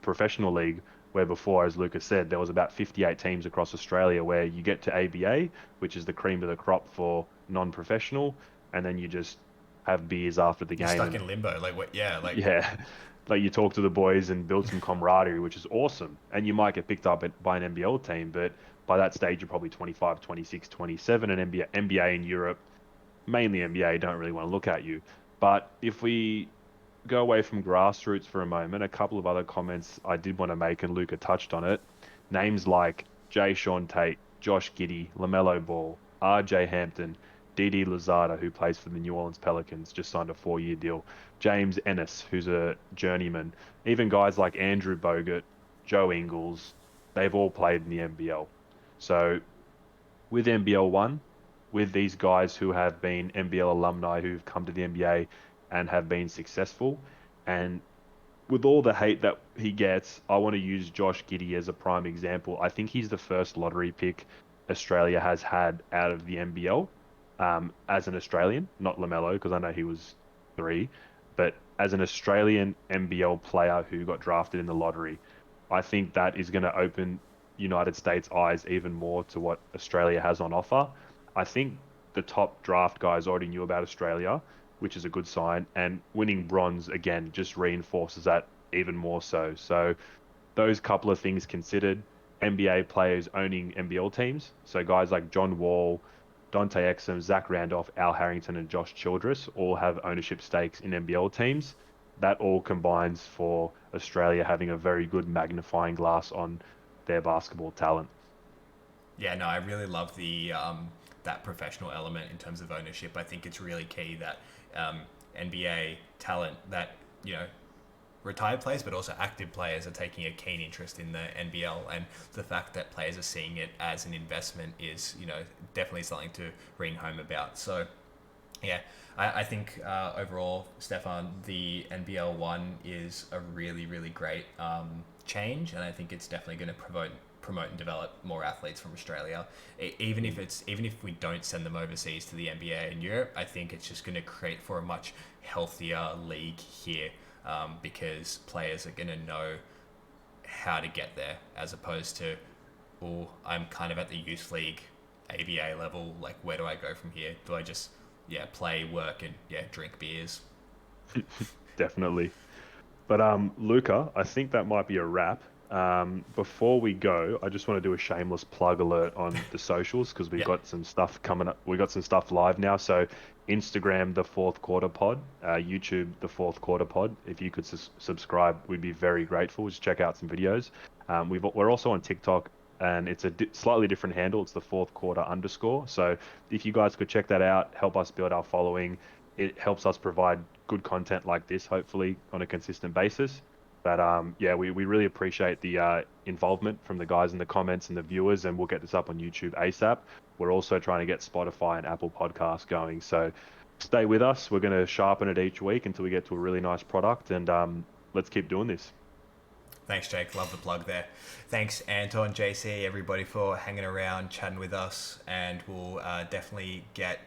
professional league, where before, as Lucas said, there was about 58 teams across Australia, where you get to ABA, which is the cream of the crop for non-professional, and then you just have beers after the game. You're stuck in limbo, like what? Yeah, like yeah, like you talk to the boys and build some camaraderie, which is awesome. And you might get picked up by an NBL team, but by that stage you're probably 25, 26, 27, and NBA in Europe, mainly NBA, don't really want to look at you. But if we go away from grassroots for a moment, a couple of other comments I did want to make, and Luca touched on it. Names like Jayshawn Tate, Josh Giddey, LaMelo Ball, RJ Hampton, Didi Lozada, who plays for the New Orleans Pelicans, just signed a 4-year deal. James Ennis, who's a journeyman. Even guys like Andrew Bogut, Joe Ingles, they've all played in the NBL. So with NBL 1, with these guys who have been NBL alumni who've come to the NBA and have been successful, and with all the hate that he gets, I want to use Josh Giddey as a prime example. I think he's the first lottery pick Australia has had out of the NBL, as an Australian, not LaMelo, because I know he was 3, but as an Australian NBL player who got drafted in the lottery. I think that is going to open United States' eyes even more to what Australia has on offer. I think the top draft guys already knew about Australia, which is a good sign, and winning bronze again just reinforces that even more so. So those couple of things considered, NBA players owning NBL teams, so guys like John Wall, Dante Exum, Zach Randolph, Al Harrington, and Josh Childress all have ownership stakes in NBL teams. That all combines for Australia having a very good magnifying glass on their basketball talent. Yeah, no, I really love the that professional element in terms of ownership. I think it's really key that NBA talent, that retired players but also active players, are taking a keen interest in the NBL, and the fact that players are seeing it as an investment is definitely something to ring home about. So Yeah, I think overall, Stefan, the NBL one is a really, really great change, and I think it's definitely going to promote and develop more athletes from Australia. Even if we don't send them overseas to the NBA in Europe, I think it's just going to create for a much healthier league here, because players are going to know how to get there, as opposed to, oh, I'm kind of at the youth league ABA level. Like, where do I go from here? Do I just, yeah, play, work, and yeah, drink beers? Definitely. But Luca, I think that might be a wrap. Before we go, I just want to do a shameless plug alert on the socials because we've Yeah, got some stuff coming up. We got some stuff live now. So Instagram, the Fourth Quarter Pod, YouTube, the Fourth Quarter Pod. If you could subscribe, we'd be very grateful. Just check out some videos. We're also on TikTok, and it's a slightly different handle. It's the Fourth Quarter underscore. So if you guys could check that out, help us build our following. It helps us provide good content like this, hopefully on a consistent basis. But yeah, we really appreciate the involvement from the guys in the comments and the viewers, and we'll get this up on YouTube ASAP. We're also trying to get Spotify and Apple Podcasts going. So stay with us. We're going to sharpen it each week until we get to a really nice product, and let's keep doing this. thanks, Jake. Love the plug there. Thanks, Anton, JC, everybody for hanging around, chatting with us, and we'll definitely get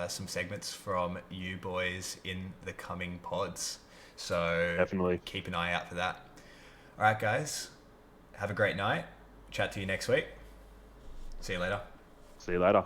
some segments from you boys in the coming pods. So Definitely. keep an eye out for that. All right, guys. Have a great night. Chat to you next week. See you later. See you later.